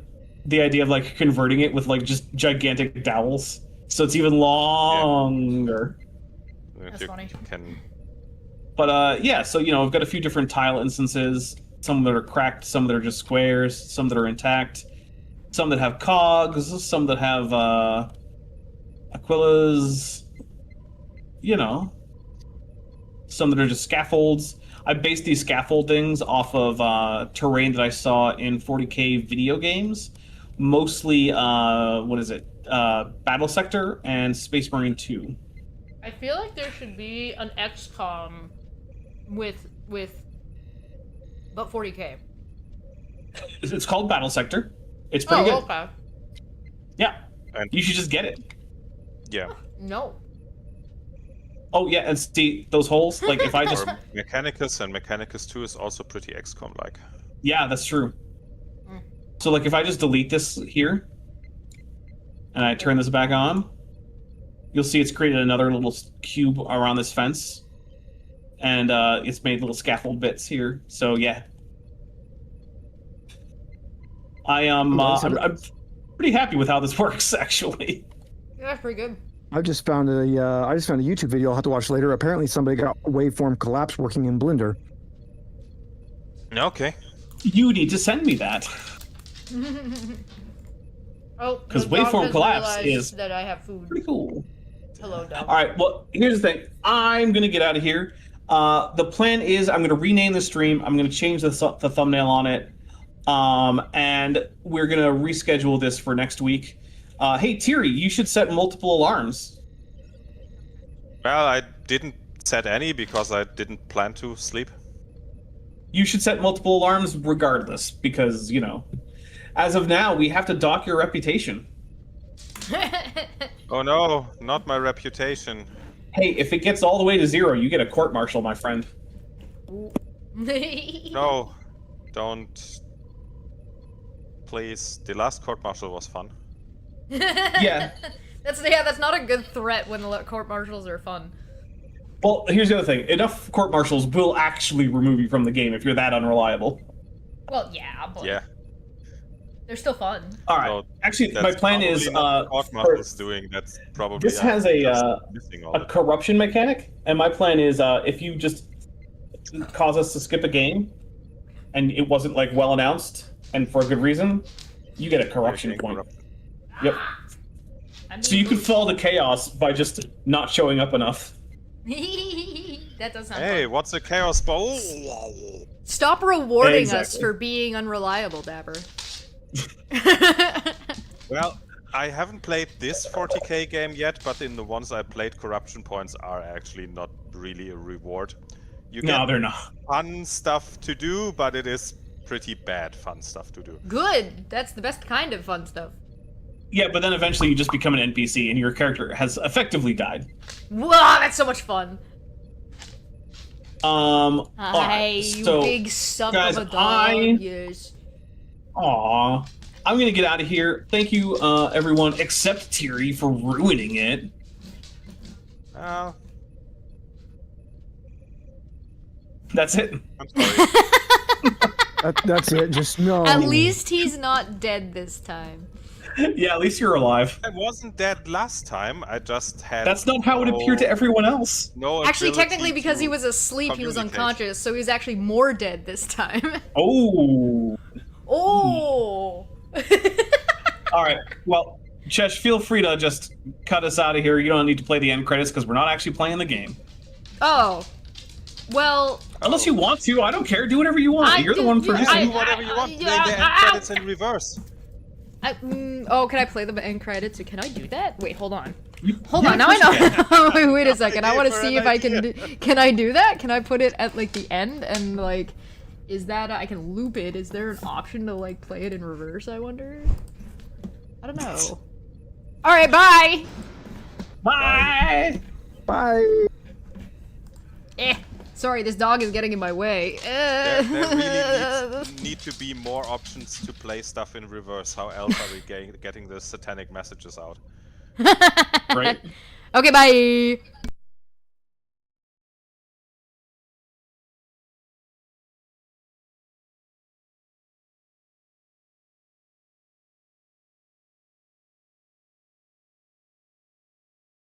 idea of, like, converting it with, like, just gigantic dowels, so it's even longer. Yeah. That's funny. But yeah, so, you know, we've got a few different tile instances. Some that are cracked, some that are just squares, some that are intact. Some that have cogs, some that have Aquilas, you know. Some that are just scaffolds. I based these scaffoldings off of terrain that I saw in 40K video games. Mostly, Battle Sector and Space Marine 2. I feel like there should be an XCOM with but 40K. It's called Battle Sector. It's pretty good. Okay. Yeah. And you should just get it. Yeah. No. Oh, yeah, and see those holes? Like, if I just... Or Mechanicus and Mechanicus 2 is also pretty XCOM-like. Yeah, that's true. So, like, if I just delete this here, and I turn this back on, you'll see it's created another little cube around this fence. And it's made little scaffold bits here. So, yeah. I'm pretty happy with how this works, actually. Yeah, that's pretty good. I just found a YouTube video I'll have to watch later. Apparently somebody got waveform collapse working in Blender. Okay. You need to send me that. Oh, because waveform collapse is that I have food. Pretty cool. Hello, dog. All right, well, here's the thing. I'm going to get out of here. The plan is I'm going to rename the stream. I'm going to change the thumbnail on it. And we're going to reschedule this for next week. Hey, Thierry, you should set multiple alarms. Well, I didn't set any because I didn't plan to sleep. You should set multiple alarms regardless, because, you know, as of now, we have to dock your reputation. Oh no, not my reputation. Hey, if it gets all the way to 0, you get a court-martial, my friend. No, don't. Please. The last court-martial was fun. Yeah. That's not a good threat when the court-martials are fun. Well, here's the other thing. Enough court-martials will actually remove you from the game if you're that unreliable. Well, yeah, but Yeah. they're still fun. All right. So Actually, my that's plan is court-martial's doing. That's probably. this has a missing all a the time. corruption mechanic, and my plan is if you just cause us to skip a game, and it wasn't like well announced and for a good reason, you get a corruption point. Yep. So you could fall to chaos by just not showing up enough. That does sound Hey, fun. what's a chaos ball? Stop rewarding us Exactly. for being unreliable, Dapper. Well, I haven't played this 40k game yet, but in the ones I played, corruption points are actually not really a reward. You No, get they're not. fun stuff to do, but it is pretty bad fun stuff to do. Good. That's the best kind of fun stuff. Yeah, but then eventually you just become an NPC, and your character has effectively died. Wow, that's so much fun. All Hi, right, you so, big suck guys, of a dog. Yes. Aw. I'm gonna get out of here. Thank you, everyone, except Thierry, for ruining it. That's it. I'm sorry. That's it. Just no. At least he's not dead this time. Yeah, at least you're alive. I wasn't dead last time. I just had. That's not how it appeared to everyone else. No. Actually, ability technically, because he to was asleep, he was communicate. unconscious, so he's actually more dead this time. Oh. Oh! All right. Well, Chesh, feel free to just cut us out of here. You don't need to play the end credits because we're not actually playing the game. Oh. Well, Unless you want to, I don't care. Do whatever you want. You're the one Yeah, producing. do whatever you want. Play the end credits in reverse. oh, can I play the end credits? Can I do that? Wait, hold on. Hold Yeah, on, now I of course you know. Wait a second. I want to For see an if I can. idea. Can I do that? Can I put it at like the end and like, is that I can loop it? Is there an option to like play it in reverse? I wonder. I don't know. All right, bye. Bye. Bye. Sorry, this dog is getting in my way. There really need to be more options to play stuff in reverse. How else are we getting the satanic messages out? Right. Okay, bye.